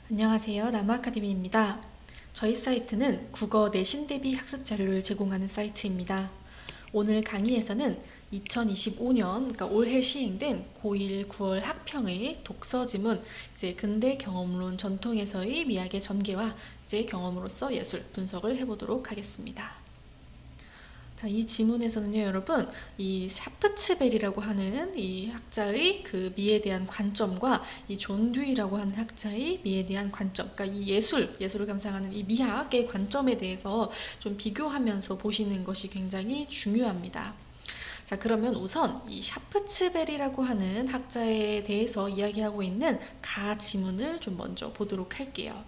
안녕하세요. 나무아카데미입니다. 저희 사이트는 국어 내신 대비 학습 자료를 제공하는 사이트입니다. 오늘 강의에서는 2025년, 그러니까 올해 시행된 고1 9월 학평의 독서 지문, 근대 경험론 전통에서의 미학의 전개와 경험으로서 예술 분석을 해보도록 하겠습니다. 자, 이 지문에서는요, 여러분, 이 샤프츠베리라고 하는 이 학자의 그 미에 대한 관점과 이 존 듀이라고 하는 학자의 미에 대한 관점, 그러니까 이 예술을 감상하는 이 미학의 관점에 대해서 좀 비교하면서 보시는 것이 굉장히 중요합니다. 자, 그러면 우선 이 샤프츠베리라고 하는 학자에 대해서 이야기하고 있는 가 지문을 좀 먼저 보도록 할게요.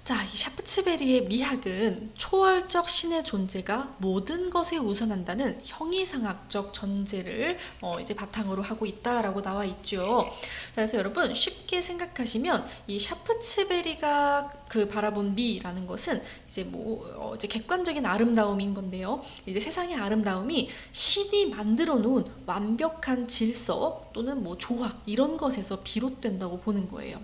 자, 이 샤프츠베리의 미학은 초월적 신의 존재가 모든 것에 우선한다는 형이상학적 전제를 이제 바탕으로 하고 있다라고 나와 있죠. 그래서 여러분 쉽게 생각하시면 이 샤프츠베리가 그 바라본 미라는 것은 이제 객관적인 아름다움인 건데요. 이제 세상의 아름다움이 신이 만들어 놓은 완벽한 질서 또는 조화 이런 것에서 비롯된다고 보는 거예요.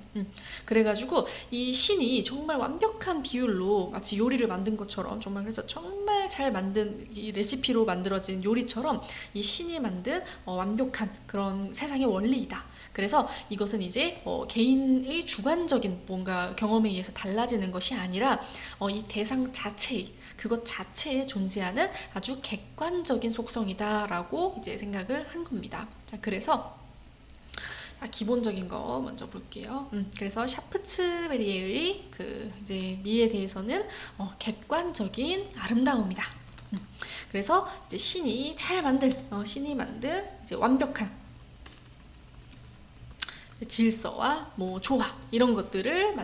그래가지고 이 신이 정말 완벽한 비율로 마치 요리를 만든 것처럼 그래서 정말 잘 만든 이 레시피로 만들어진 요리처럼 이 신이 만든 완벽한 그런 세상의 원리이다. 그래서 이것은 이제 개인의 주관적인 뭔가 경험에 의해서 달라지는 것이 아니라 이 대상 자체의 그것 자체에 존재하는 아주 객관적인 속성이다라고 이제 생각을 한 겁니다. 자, 그래서 기본적인 거 먼저 볼게요. 그래서 샤프츠베리의 그 이제 미에 대해서는 객관적인 아름다움이다. 그래서 이제 신이 만든 이제 완벽한 질서와 조화 이런 것들을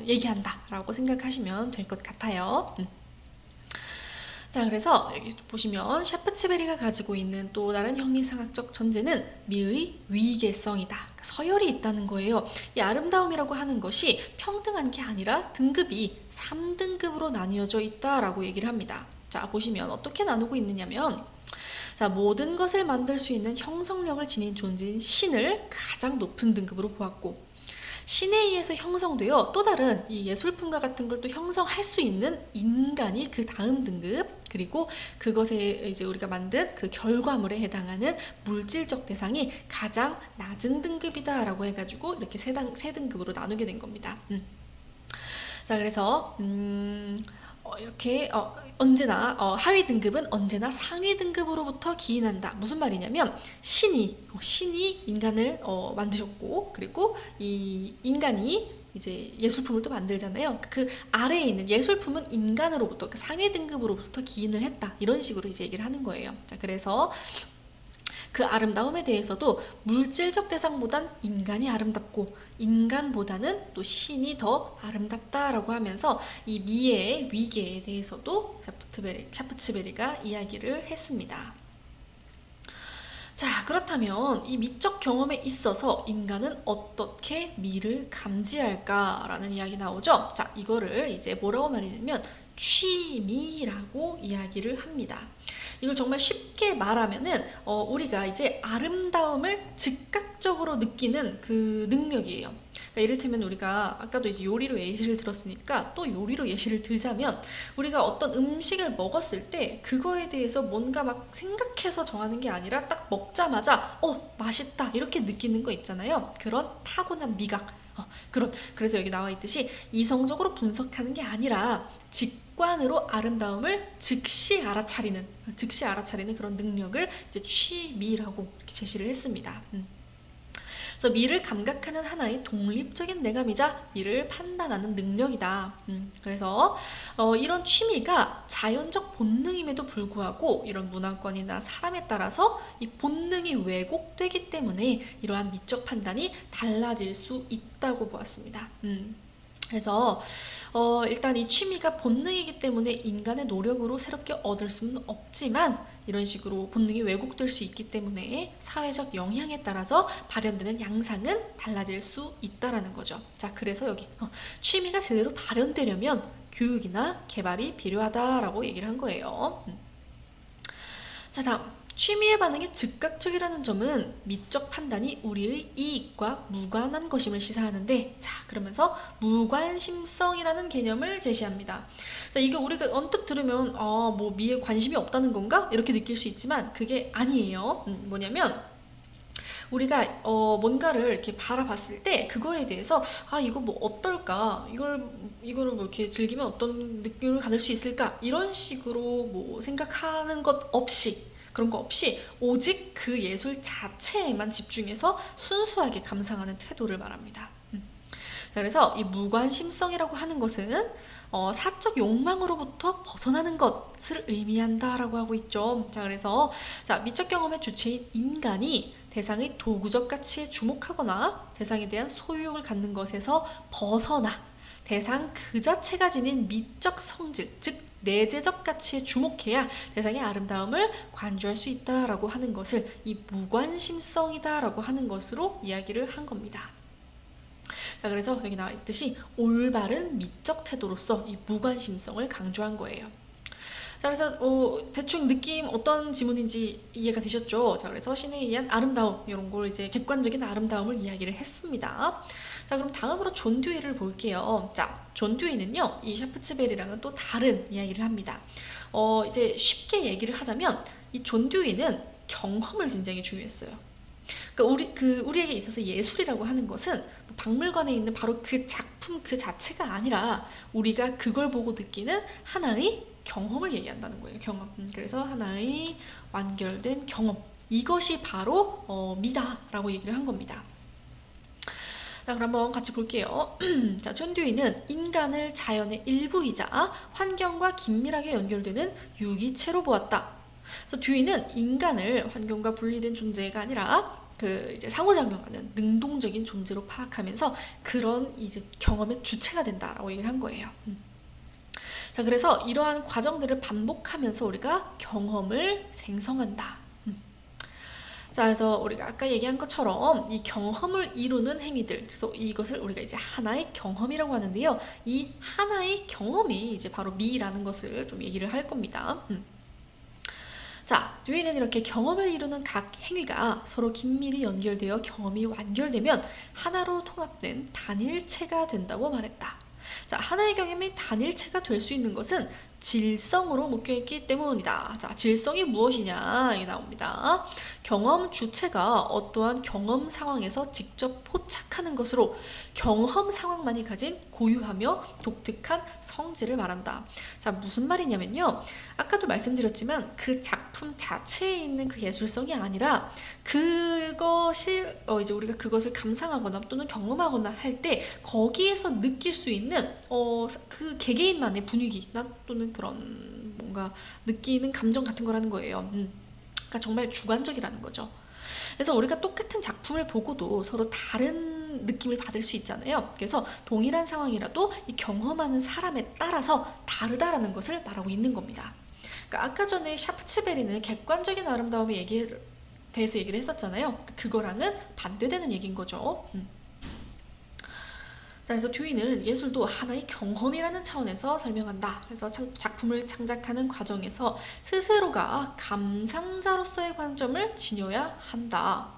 얘기한다라고 생각하시면 될 것 같아요. 자, 그래서 여기 보시면 샤프츠베리가 가지고 있는 또 다른 형이상학적 전제는 미의 위계성이다. 그러니까 서열이 있다는 거예요. 이 아름다움이라고 하는 것이 평등한 게 아니라 등급이 3등급으로 나뉘어져 있다라고 얘기를 합니다. 자, 보시면 어떻게 나누고 있느냐면 자, 모든 것을 만들 수 있는 형성력을 지닌 존재인 신을 가장 높은 등급으로 보았고 신에 의해서 형성되어 또 다른 이 예술품과 같은 걸 또 형성할 수 있는 인간이 그 다음 등급, 그리고 그것에 이제 우리가 만든 그 결과물에 해당하는 물질적 대상이 가장 낮은 등급이다라고 해가지고 이렇게 세 등급으로 나누게 된 겁니다. 자, 그래서 이렇게 언제나 하위 등급은 언제나 상위 등급으로부터 기인한다. 무슨 말이냐면 신이 인간을 만드셨고, 그리고 이 인간이 이제 예술품을 또 만들잖아요. 그 아래에 있는 예술품은 인간으로부터 그 상위 등급으로부터 기인을 했다. 이런 식으로 이제 얘기를 하는 거예요. 자, 그래서 그 아름다움에 대해서도 물질적 대상보단 인간이 아름답고 인간보다는 또 신이 더 아름답다라고 하면서 이 미의 위계에 대해서도 샤프츠베리가 이야기를 했습니다. 자, 그렇다면 이 미적 경험에 있어서 인간은 어떻게 미를 감지할까라는 이야기 나오죠. 자, 이거를 이제 뭐라고 말하냐면 취미라고 이야기를 합니다. 이걸 정말 쉽게 말하면은 우리가 이제 아름다움을 즉각적으로 느끼는 그 능력이에요. 그러니까 이를테면 우리가 아까도 이제 요리로 예시를 들었으니까 또 요리로 예시를 들자면 우리가 어떤 음식을 먹었을 때 그거에 대해서 뭔가 막 생각해서 정하는 게 아니라 딱 먹자마자 맛있다 이렇게 느끼는 거 있잖아요. 그런 타고난 미각. 그래서 여기 나와 있듯이 이성적으로 분석하는 게 아니라 직관으로 아름다움을 즉시 알아차리는 그런 능력을 이제 취미라고 이렇게 제시를 했습니다. 그래서 미를 감각하는 하나의 독립적인 내감이자 미를 판단하는 능력이다. 그래서 이런 취미가 자연적 본능임에도 불구하고 이런 문화권이나 사람에 따라서 이 본능이 왜곡되기 때문에 이러한 미적 판단이 달라질 수 있다고 보았습니다. 그래서 일단 이 취미가 본능이기 때문에 인간의 노력으로 새롭게 얻을 수는 없지만 이런 식으로 본능이 왜곡될 수 있기 때문에 사회적 영향에 따라서 발현되는 양상은 달라질 수 있다라는 거죠. 자, 그래서 여기 취미가 제대로 발현되려면 교육이나 개발이 필요하다라고 얘기를 한 거예요. 자, 다음 취미의 반응이 즉각적이라는 점은 미적 판단이 우리의 이익과 무관한 것임을 시사하는데, 자, 그러면서 무관심성이라는 개념을 제시합니다. 자, 이거 우리가 언뜻 들으면 뭐 미에 관심이 없다는 건가? 이렇게 느낄 수 있지만 그게 아니에요. 뭐냐면 우리가 뭔가를 이렇게 바라봤을 때 그거에 대해서 이거 뭐 어떨까, 이거를 뭐 이렇게 즐기면 어떤 느낌을 받을 수 있을까, 이런 식으로 뭐 생각하는 것 없이, 그런 거 없이 오직 그 예술 자체에만 집중해서 순수하게 감상하는 태도를 말합니다. 자, 그래서 이 무관심성이라고 하는 것은 사적 욕망으로부터 벗어나는 것을 의미한다라고 하고 있죠. 자, 그래서 미적 경험의 주체인 인간이 대상의 도구적 가치에 주목하거나 대상에 대한 소유욕을 갖는 것에서 벗어나 대상 그 자체가 지닌 미적 성질, 즉 내재적 가치에 주목해야 대상의 아름다움을 관주할 수 있다라고 하는 것을 이 무관심성이다라고 하는 것으로 이야기를 한 겁니다. 자, 그래서 여기 나와 있듯이 올바른 미적 태도로서 이 무관심성을 강조한 거예요. 자, 그래서 대충 느낌 어떤 지문인지 이해가 되셨죠? 자, 그래서 신에 의한 아름다움, 이런 걸 이제 객관적인 아름다움을 이야기를 했습니다. 자, 그럼 다음으로 존 듀이를 볼게요. 자, 존 듀이는요, 이 샤프츠베리랑은 또 다른 이야기를 합니다. 이제 쉽게 얘기를 하자면 이 존 듀이는 경험을 굉장히 중요했어요. 그러니까 우리에게 있어서 예술이라고 하는 것은 박물관에 있는 바로 그 작품 그 자체가 아니라 우리가 그걸 보고 느끼는 하나의 경험을 얘기한다는 거예요. 경험. 그래서 하나의 완결된 경험. 이것이 바로 미다라고 얘기를 한 겁니다. 자, 그럼 한번 같이 볼게요. 자, 존 듀이는 인간을 자연의 일부이자 환경과 긴밀하게 연결되는 유기체로 보았다. 그래서 듀이는 인간을 환경과 분리된 존재가 아니라 이제 상호작용하는 능동적인 존재로 파악하면서 그런 이제 경험의 주체가 된다라고 얘기를 한 거예요. 자, 그래서 이러한 과정들을 반복하면서 우리가 경험을 생성한다. 자, 그래서 우리가 아까 얘기한 것처럼 이 경험을 이루는 행위들, 그래서 이것을 우리가 이제 하나의 경험이라고 하는데요. 이 하나의 경험이 이제 바로 미라는 것을 좀 얘기를 할 겁니다. 자, 듀이는 이렇게 경험을 이루는 각 행위가 서로 긴밀히 연결되어 경험이 완결되면 하나로 통합된 단일체가 된다고 말했다. 자, 하나의 경험이 단일체가 될 수 있는 것은 질성으로 묶여있기 때문이다. 자, 질성이 무엇이냐 이게 나옵니다. 경험 주체가 어떠한 경험 상황에서 직접 포착하는 것으로 경험 상황만이 가진 고유하며 독특한 성질을 말한다. 자, 무슨 말이냐면요, 아까도 말씀드렸지만 그 작품 자체에 있는 그 예술성이 아니라 그것이 이제 우리가 그것을 감상하거나 또는 경험하거나 할 때 거기에서 느낄 수 있는 그 개개인만의 분위기나 또는 그런 뭔가 느끼는 감정 같은 거라는 거예요. 그러니까 정말 주관적이라는 거죠. 그래서 우리가 똑같은 작품을 보고도 서로 다른 느낌을 받을 수 있잖아요. 그래서 동일한 상황이라도 이 경험하는 사람에 따라서 다르다라는 것을 말하고 있는 겁니다. 그러니까 아까 전에 샤프츠베리는 객관적인 아름다움에 대해서 얘기를 했었잖아요. 그거랑은 반대되는 얘기인 거죠. 자, 그래서 듀이는 예술도 하나의 경험이라는 차원에서 설명한다. 그래서 작품을 창작하는 과정에서 스스로가 감상자로서의 관점을 지녀야 한다.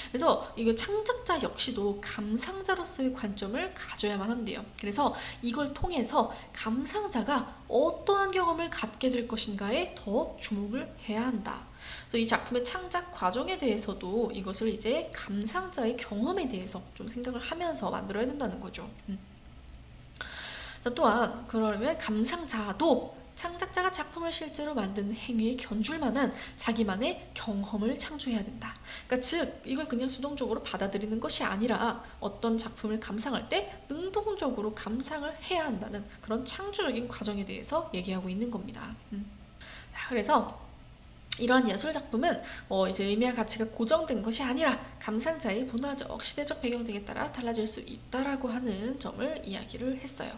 그래서 이거 창작자 역시도 감상자로서의 관점을 가져야만 한대요. 그래서 이걸 통해서 감상자가 어떠한 경험을 갖게 될 것인가에 더 주목을 해야 한다. 그래서 이 작품의 창작 과정에 대해서도 이것을 이제 감상자의 경험에 대해서 좀 생각을 하면서 만들어야 된다는 거죠. 자, 또한 그러면 감상자도 창작자가 작품을 실제로 만든 행위에 견줄 만한 자기만의 경험을 창조해야 된다. 그러니까 즉 이걸 그냥 수동적으로 받아들이는 것이 아니라 어떤 작품을 감상할 때 능동적으로 감상을 해야 한다는 그런 창조적인 과정에 대해서 얘기하고 있는 겁니다. 자, 그래서 이러한 예술 작품은 이제 의미와 가치가 고정된 것이 아니라 감상자의 문화적, 시대적 배경 등에 따라 달라질 수 있다라고 하는 점을 이야기를 했어요.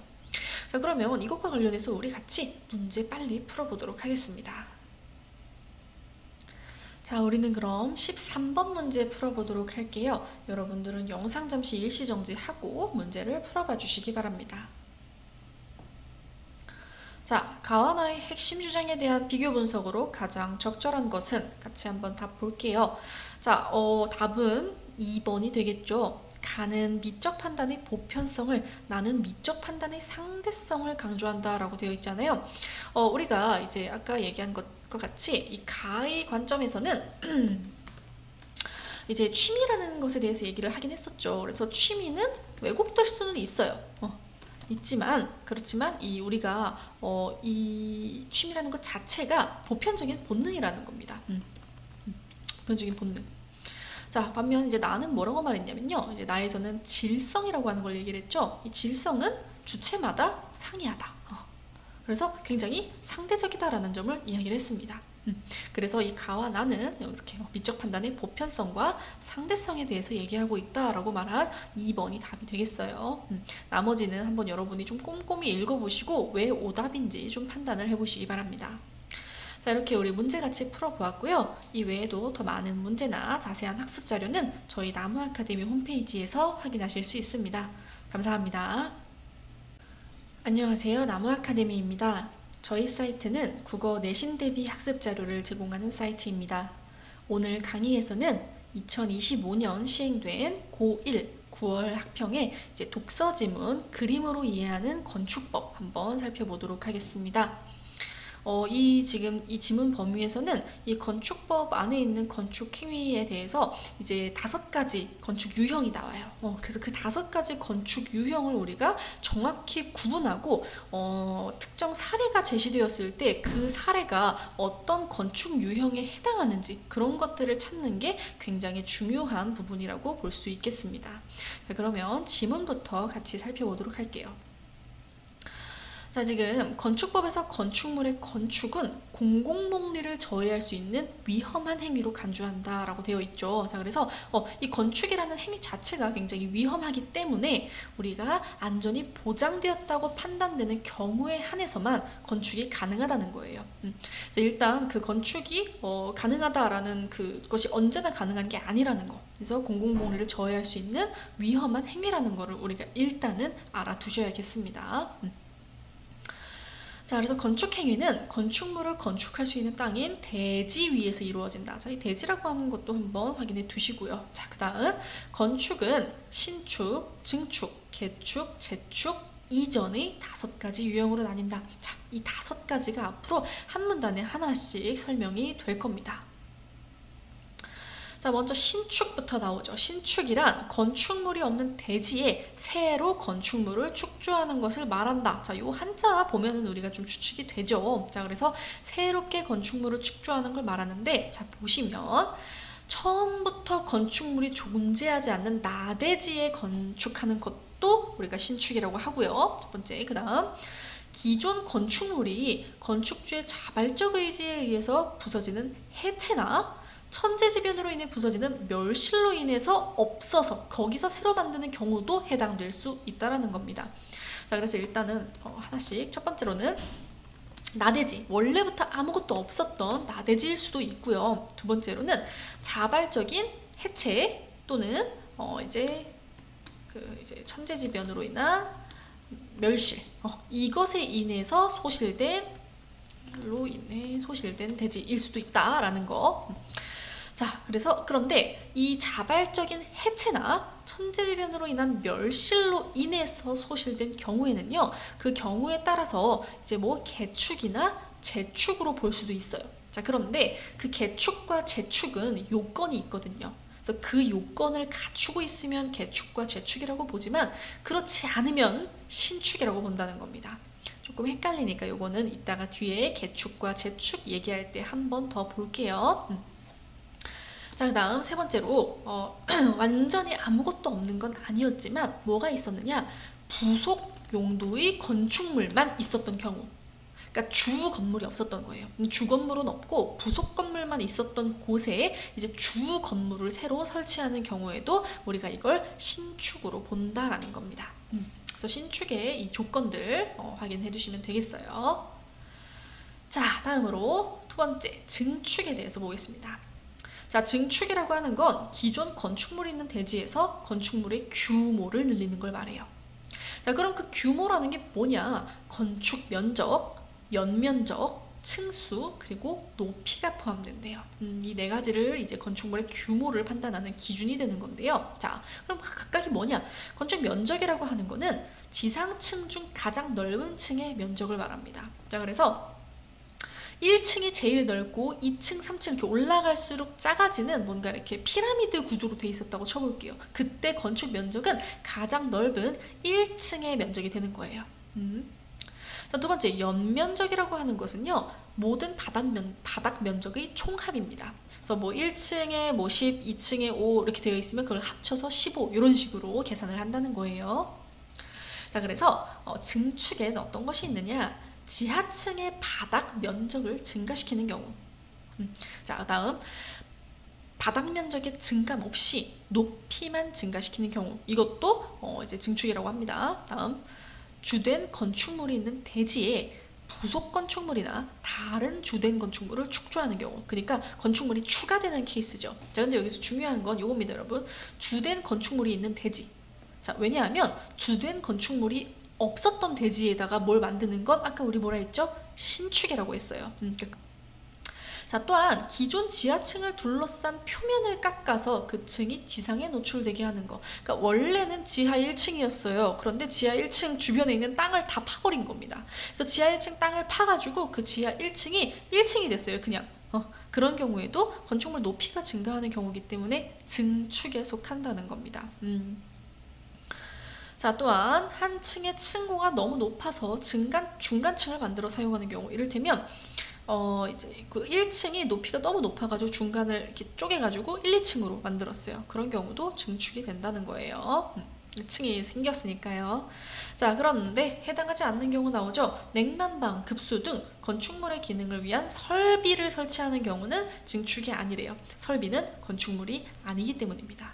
자, 그러면 이것과 관련해서 우리 같이 문제 빨리 풀어보도록 하겠습니다. 자, 우리는 그럼 13번 문제 풀어보도록 할게요. 여러분들은 영상 잠시 일시정지하고 문제를 풀어봐 주시기 바랍니다. 자, 가와나의 핵심 주장에 대한 비교 분석으로 가장 적절한 것은 같이 한번 답 볼게요. 자, 답은 2번이 되겠죠. 가는 미적 판단의 보편성을, 나는 미적 판단의 상대성을 강조한다 라고 되어 있잖아요. 우리가 이제 아까 얘기한 것과 같이 이 가의 관점에서는 이제 취미라는 것에 대해서 얘기를 하긴 했었죠. 그래서 취미는 왜곡될 수는 있어요. 그렇지만 우리가 이 취미라는 것 자체가 보편적인 본능이라는 겁니다. 보편적인 본능. 자, 반면 이제 나는 뭐라고 말했냐면요. 이제 나에서는 질성이라고 하는 걸 얘기를 했죠. 이 질성은 주체마다 상이하다. 그래서 굉장히 상대적이다라는 점을 이야기를 했습니다. 그래서 이 가와 나는 이렇게 미적 판단의 보편성과 상대성에 대해서 얘기하고 있다라고 말한 2번이 답이 되겠어요. 나머지는 한번 여러분이 좀 꼼꼼히 읽어보시고 왜 오답인지 좀 판단을 해보시기 바랍니다. 자, 이렇게 우리 문제 같이 풀어보았고요. 이 외에도 더 많은 문제나 자세한 학습 자료는 저희 나무 아카데미 홈페이지에서 확인하실 수 있습니다. 감사합니다. 안녕하세요. 나무 아카데미입니다. 저희 사이트는 국어 내신 대비 학습 자료를 제공하는 사이트입니다. 오늘 강의에서는 2025년 시행된 고1 9월 학평의 이제 독서 지문 그림으로 이해하는 건축법 한번 살펴보도록 하겠습니다. 이 지문 범위에서는 이 건축법 안에 있는 건축 행위에 대해서 이제 5가지 건축 유형이 나와요. 그래서 그 5가지 건축 유형을 우리가 정확히 구분하고 특정 사례가 제시되었을 때 그 사례가 어떤 건축 유형에 해당하는지 그런 것들을 찾는 게 굉장히 중요한 부분이라고 볼 수 있겠습니다. 자, 그러면 지문부터 같이 살펴보도록 할게요. 자, 지금 건축법에서 건축물의 건축은 공공복리를 저해할 수 있는 위험한 행위로 간주한다 라고 되어 있죠. 자, 그래서 이 건축이라는 행위 자체가 굉장히 위험하기 때문에 우리가 안전이 보장되었다고 판단되는 경우에 한해서만 건축이 가능하다는 거예요. 자, 일단 그 건축이 가능하다라는 그것이 언제나 가능한 게 아니라는 거. 그래서 공공복리를 저해할 수 있는 위험한 행위라는 거를 우리가 일단은 알아두셔야겠습니다. 자, 그래서 건축행위는 건축물을 건축할 수 있는 땅인 대지 위에서 이루어진다. 자, 이 대지라고 하는 것도 한번 확인해 두시고요. 자, 그 다음 건축은 신축, 증축, 개축, 재축 이전의 5가지 유형으로 나뉜다. 자, 이 5가지가 앞으로 한 문단에 하나씩 설명이 될 겁니다. 자, 먼저 신축부터 나오죠. 신축이란 건축물이 없는 대지에 새로 건축물을 축조하는 것을 말한다. 자, 요 한자 보면은 우리가 좀 추측이 되죠. 자, 그래서 새롭게 건축물을 축조하는 걸 말하는데, 자, 보시면 처음부터 건축물이 존재하지 않는 나대지에 건축하는 것도 우리가 신축이라고 하고요. 첫 번째, 그 다음 기존 건축물이 건축주의 자발적 의지에 의해서 부서지는 해체나 천재지변으로 인해 부서지는 멸실로 인해서 없어서 거기서 새로 만드는 경우도 해당될 수 있다는 겁니다. 자, 그래서 일단은 하나씩, 첫 번째로는 나대지, 원래부터 아무것도 없었던 나대지일 수도 있고요. 두 번째로는 자발적인 해체 또는 이제 천재지변으로 인한 멸실, 이것에 인해서 소실된 대지일 수도 있다라는 거. 자, 그런데 이 자발적인 해체나 천재지변으로 인한 멸실로 인해서 소실된 경우에는요, 그 경우에 따라서 이제 뭐 개축이나 재축으로 볼 수도 있어요. 자, 그런데 그 개축과 재축은 요건이 있거든요. 그래서 그 요건을 갖추고 있으면 개축과 재축이라고 보지만 그렇지 않으면 신축이라고 본다는 겁니다. 조금 헷갈리니까 요거는 이따가 뒤에 개축과 재축 얘기할 때 한 번 더 볼게요. 자, 그 다음 세 번째로 완전히 아무것도 없는 건 아니었지만 뭐가 있었느냐, 부속 용도의 건축물만 있었던 경우, 그러니까 주 건물이 없었던 거예요. 주 건물은 없고 부속 건물만 있었던 곳에 이제 주 건물을 새로 설치하는 경우에도 우리가 이걸 신축으로 본다라는 겁니다. 그래서 신축의 이 조건들 확인해 두시면 되겠어요. 자, 다음으로 두 번째 증축에 대해서 보겠습니다. 자, 증축이라고 하는 건 기존 건축물이 있는 대지에서 건축물의 규모를 늘리는 걸 말해요. 자, 그럼 그 규모라는 게 뭐냐? 건축 면적 연면적, 층수, 그리고 높이가 포함된대요. 이 네 가지를 이제 건축물의 규모를 판단하는 기준이 되는 건데요. 자, 그럼 각각이 뭐냐? 건축 면적이라고 하는 거는 지상층 중 가장 넓은 층의 면적을 말합니다. 자, 그래서 1층이 제일 넓고 2층, 3층 이렇게 올라갈수록 작아지는 뭔가 이렇게 피라미드 구조로 돼 있었다고 쳐볼게요. 그때 건축 면적은 가장 넓은 1층의 면적이 되는 거예요. 자, 두 번째, 연면적이라고 하는 것은요, 모든 바닥 면적의 총합입니다. 그래서 뭐 1층에 뭐 10, 2층에 5 이렇게 되어 있으면 그걸 합쳐서 15 이런 식으로 계산을 한다는 거예요. 자, 그래서 증축에는 어떤 것이 있느냐? 지하층의 바닥 면적을 증가시키는 경우. 자, 다음 바닥 면적의 증감 없이 높이만 증가시키는 경우, 이것도 이제 증축이라고 합니다. 다음 주된 건축물이 있는 대지에 부속 건축물이나 다른 주된 건축물을 축조하는 경우, 그러니까 건축물이 추가되는 케이스죠. 자, 근데 여기서 중요한 건 이겁니다, 여러분. 주된 건축물이 있는 대지. 자, 왜냐하면 주된 건축물이 없었던 대지에다가 뭘 만드는 건 아까 우리 뭐라 했죠? 신축이라고 했어요. 자, 또한 기존 지하층을 둘러싼 표면을 깎아서 그 층이 지상에 노출되게 하는 거. 그러니까 원래는 지하 1층이었어요. 그런데 지하 1층 주변에 있는 땅을 다 파버린 겁니다. 그래서 지하 1층 땅을 파가지고 그 지하 1층이 1층이 됐어요. 그냥. 그런 경우에도 건축물 높이가 증가하는 경우이기 때문에 증축에 속한다는 겁니다. 자, 또한 한 층의 층고가 너무 높아서 중간층을 만들어 사용하는 경우, 이를테면 이제 그 1층이 높이가 너무 높아가지고 중간을 이렇게 쪼개가지고 1, 2층으로 만들었어요. 그런 경우도 증축이 된다는 거예요. 2층이 생겼으니까요. 자, 그런데 해당하지 않는 경우 나오죠. 냉난방, 급수 등 건축물의 기능을 위한 설비를 설치하는 경우는 증축이 아니래요. 설비는 건축물이 아니기 때문입니다.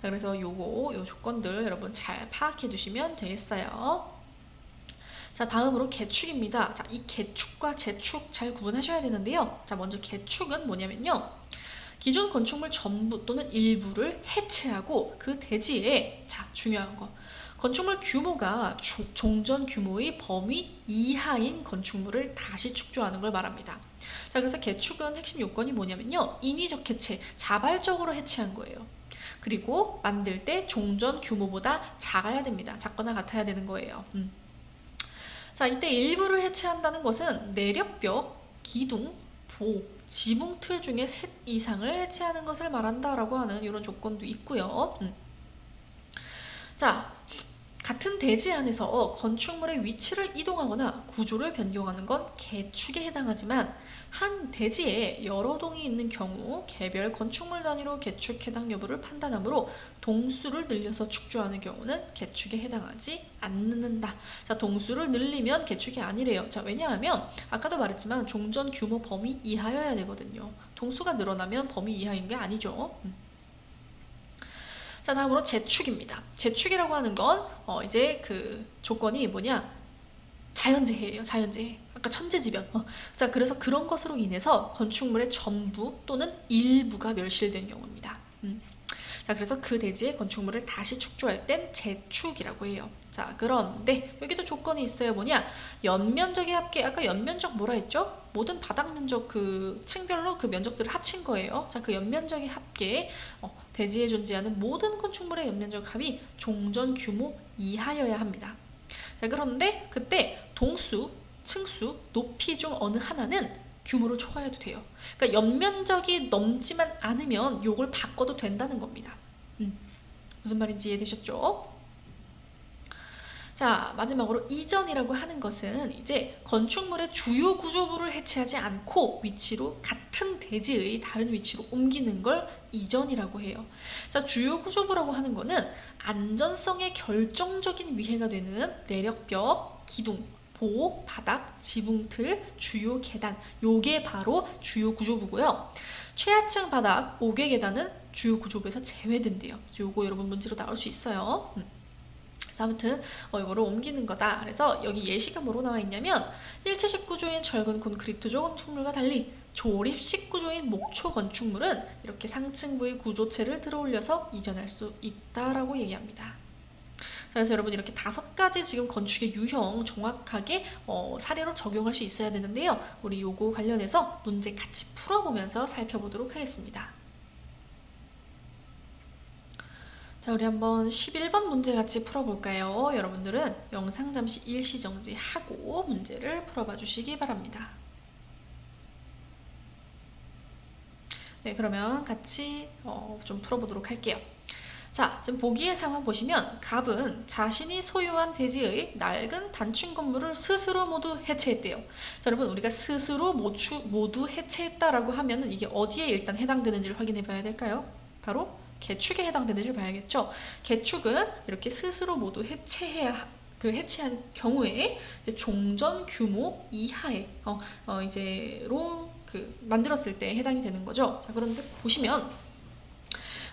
자, 그래서 요 조건들 여러분 잘 파악해 두시면 되겠어요. 자, 다음으로 개축입니다. 자, 이 개축과 재축 잘 구분하셔야 되는데요. 자, 먼저 개축은 뭐냐면요, 기존 건축물 전부 또는 일부를 해체하고 그 대지에, 자, 중요한 거, 건축물 규모가 종전 규모의 범위 이하인 건축물을 다시 축조하는 걸 말합니다. 자, 그래서 개축은 핵심 요건이 뭐냐면요, 인위적 해체, 자발적으로 해체한 거예요. 그리고 만들 때 종전 규모보다 작아야 됩니다. 작거나 같아야 되는 거예요. 자, 이때 일부를 해체한다는 것은 내력벽, 기둥, 보, 지붕 틀 중에 셋 이상을 해체하는 것을 말한다라고 하는 이런 조건도 있고요. 자, 같은 대지 안에서 건축물의 위치를 이동하거나 구조를 변경하는 건 개축에 해당하지만 한 대지에 여러 동이 있는 경우 개별 건축물 단위로 개축 해당 여부를 판단하므로 동수를 늘려서 축조하는 경우는 개축에 해당하지 않는다. 자, 동수를 늘리면 개축이 아니래요. 자, 왜냐하면 아까도 말했지만 종전 규모 범위 이하여야 되거든요. 동수가 늘어나면 범위 이하인 게 아니죠. 자, 다음으로 재축입니다. 재축이라고 하는 건 이제 그 조건이 뭐냐? 자연재해예요. 자연재해. 아까 천재지변. 자, 그래서 그런 것으로 인해서 건축물의 전부 또는 일부가 멸실된 경우입니다. 자, 그래서 그 대지의 건축물을 다시 축조할 땐 재축이라고 해요. 자, 그런데 여기도 조건이 있어요. 뭐냐? 연면적의 합계. 아까 연면적 뭐라 했죠? 모든 바닥 면적 그 층별로 그 면적들을 합친 거예요. 자, 그 연면적의 합계. 대지에 존재하는 모든 건축물의 연면적 합이 종전 규모 이하여야 합니다. 자, 그런데 그때 동수, 층수, 높이 중 어느 하나는 규모를 초과해도 돼요. 그러니까 연면적이 넘지만 않으면 요걸 바꿔도 된다는 겁니다. 무슨 말인지 이해되셨죠? 자, 마지막으로 이전이라고 하는 것은 이제 건축물의 주요 구조부를 해체하지 않고 위치로 같은 대지의 다른 위치로 옮기는 걸 이전이라고 해요. 자, 주요 구조부라고 하는 거는 안전성에 결정적인 위해가 되는 내력벽, 기둥, 보, 바닥, 지붕틀, 주요 계단, 요게 바로 주요 구조부고요. 최하층 바닥, 5개 계단은 주요 구조부에서 제외된대요. 요거 여러분 문제로 나올 수 있어요. 아무튼 이거를 옮기는 거다. 그래서 여기 예시가 뭐로 나와 있냐면 일체식 구조인 철근 콘크리트조 건축물과 달리 조립식 구조인 목초 건축물은 이렇게 상층부의 구조체를 들어올려서 이전할 수 있다라고 얘기합니다. 그래서 여러분 이렇게 5가지 지금 건축의 유형 정확하게 사례로 적용할 수 있어야 되는데요. 우리 요거 관련해서 문제 같이 풀어보면서 살펴보도록 하겠습니다. 자, 우리 한번 11번 문제 같이 풀어볼까요? 여러분들은 영상 잠시 일시정지하고 문제를 풀어봐 주시기 바랍니다. 네, 그러면 같이 좀 풀어보도록 할게요. 자, 지금 보기의 상황 보시면 갑은 자신이 소유한 대지의 낡은 단층 건물을 스스로 모두 해체했대요. 자, 여러분 우리가 스스로 모두 해체했다라고 하면은 이게 어디에 일단 해당되는지를 확인해 봐야 될까요? 바로 개축에 해당되는지를 봐야겠죠. 개축은 이렇게 스스로 모두 해체한 경우에 이제 종전 규모 이하의 이제로 만들었을 때 해당이 되는 거죠. 자, 그런데 보시면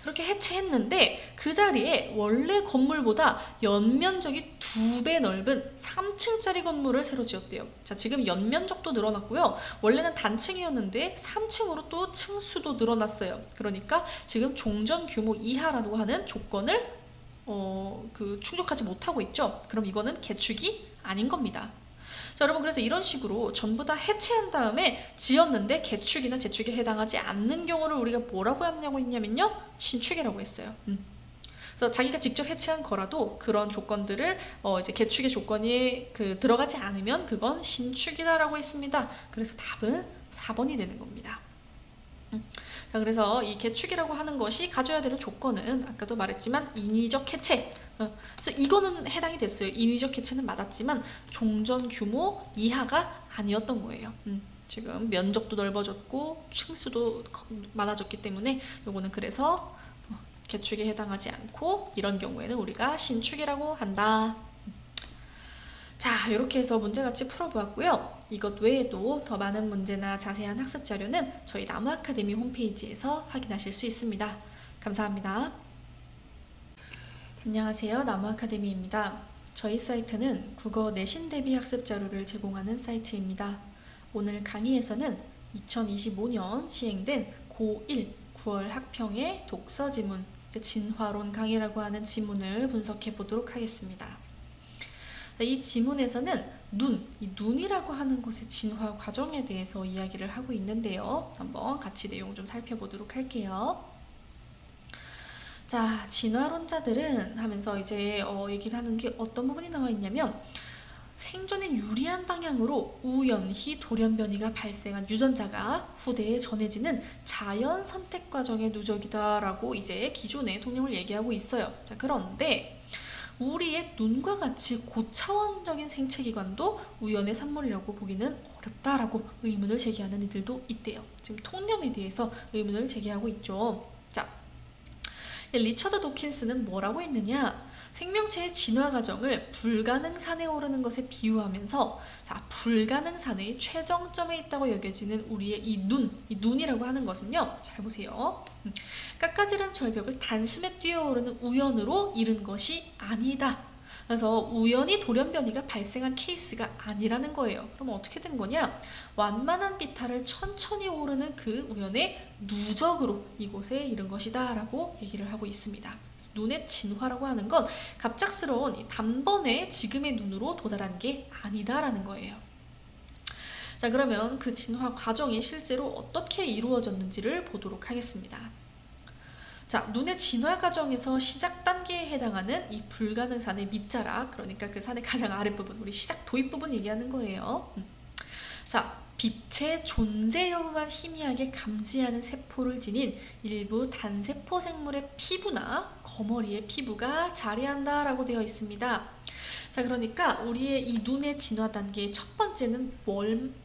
그렇게 해체했는데 그 자리에 원래 건물보다 연면적이 2배 넓은 3층짜리 건물을 새로 지었대요. 자, 지금 연면적도 늘어났고요. 원래는 단층이었는데 3층으로 또 층수도 늘어났어요. 그러니까 지금 종전 규모 이하라고 하는 조건을 충족하지 못하고 있죠. 그럼 이거는 개축이 아닌 겁니다. 자, 여러분 그래서 이런 식으로 전부 다 해체한 다음에 지었는데 개축이나 재축에 해당하지 않는 경우를 우리가 뭐라고 하냐고 했냐면요, 신축이라고 했어요. 그래서 자기가 직접 해체한 거라도 그런 조건들을 이제 개축의 조건이 들어가지 않으면 그건 신축이다라고 했습니다. 그래서 답은 4번이 되는 겁니다. 자, 그래서 이 개축이라고 하는 것이 가져야 되는 조건은 아까도 말했지만 인위적 해체. 그래서 이거는 해당이 됐어요. 인위적 해체는 맞았지만 종전 규모 이하가 아니었던 거예요. 지금 면적도 넓어졌고 층수도 많아졌기 때문에 요거는 그래서 개축에 해당하지 않고 이런 경우에는 우리가 신축이라고 한다. 자, 이렇게 해서 문제같이 풀어보았고요. 이것 외에도 더 많은 문제나 자세한 학습 자료는 저희 나무 아카데미 홈페이지에서 확인하실 수 있습니다. 감사합니다. 안녕하세요. 나무 아카데미입니다. 저희 사이트는 국어 내신 대비 학습 자료를 제공하는 사이트입니다. 오늘 강의에서는 2025년 시행된 고1 9월 학평의 독서 지문, 진화론 강의라고 하는 지문을 분석해 보도록 하겠습니다. 이 지문에서는 이 눈이라고 하는 것의 진화 과정에 대해서 이야기를 하고 있는데요. 한번 같이 내용 좀 살펴보도록 할게요. 자, 진화론자들은 하면서 이제 얘기를 하는 게 어떤 부분이 나와 있냐면 생존에 유리한 방향으로 우연히 돌연변이가 발생한 유전자가 후대에 전해지는 자연 선택 과정의 누적이다 라고 이제 기존의 통념을 얘기하고 있어요. 자, 그런데 우리의 눈과 같이 고차원적인 생체기관도 우연의 산물이라고 보기는 어렵다라고 의문을 제기하는 이들도 있대요. 지금 통념에 대해서 의문을 제기하고 있죠. 자, 리처드 도킨스는 뭐라고 했느냐? 생명체의 진화 과정을 불가능산에 오르는 것에 비유하면서 불가능산의 최정점에 있다고 여겨지는 우리의 이 눈이라고 하는 것은요. 잘 보세요. 깎아지른 절벽을 단숨에 뛰어오르는 우연으로 이룬 것이 아니다. 그래서 우연히 돌연변이가 발생한 케이스가 아니라는 거예요. 그럼 어떻게 된 거냐? 완만한 비탈을 천천히 오르는 그 우연의 누적으로 이곳에 이른 것이다 라고 얘기를 하고 있습니다. 눈의 진화라고 하는 건 갑작스러운 단번에 지금의 눈으로 도달한 게 아니다라는 거예요. 자, 그러면 그 진화 과정이 실제로 어떻게 이루어졌는지를 보도록 하겠습니다. 자, 눈의 진화 과정에서 시작 단계에 해당하는 이 불가능산의 밑자락, 그러니까 그 산의 가장 아랫부분, 우리 시작 도입 부분 얘기하는 거예요. 자, 빛의 존재 여부만 희미하게 감지하는 세포를 지닌 일부 단세포 생물의 피부나 거머리의 피부가 자리한다 라고 되어 있습니다. 자, 그러니까 우리의 이 눈의 진화 단계의 첫 번째는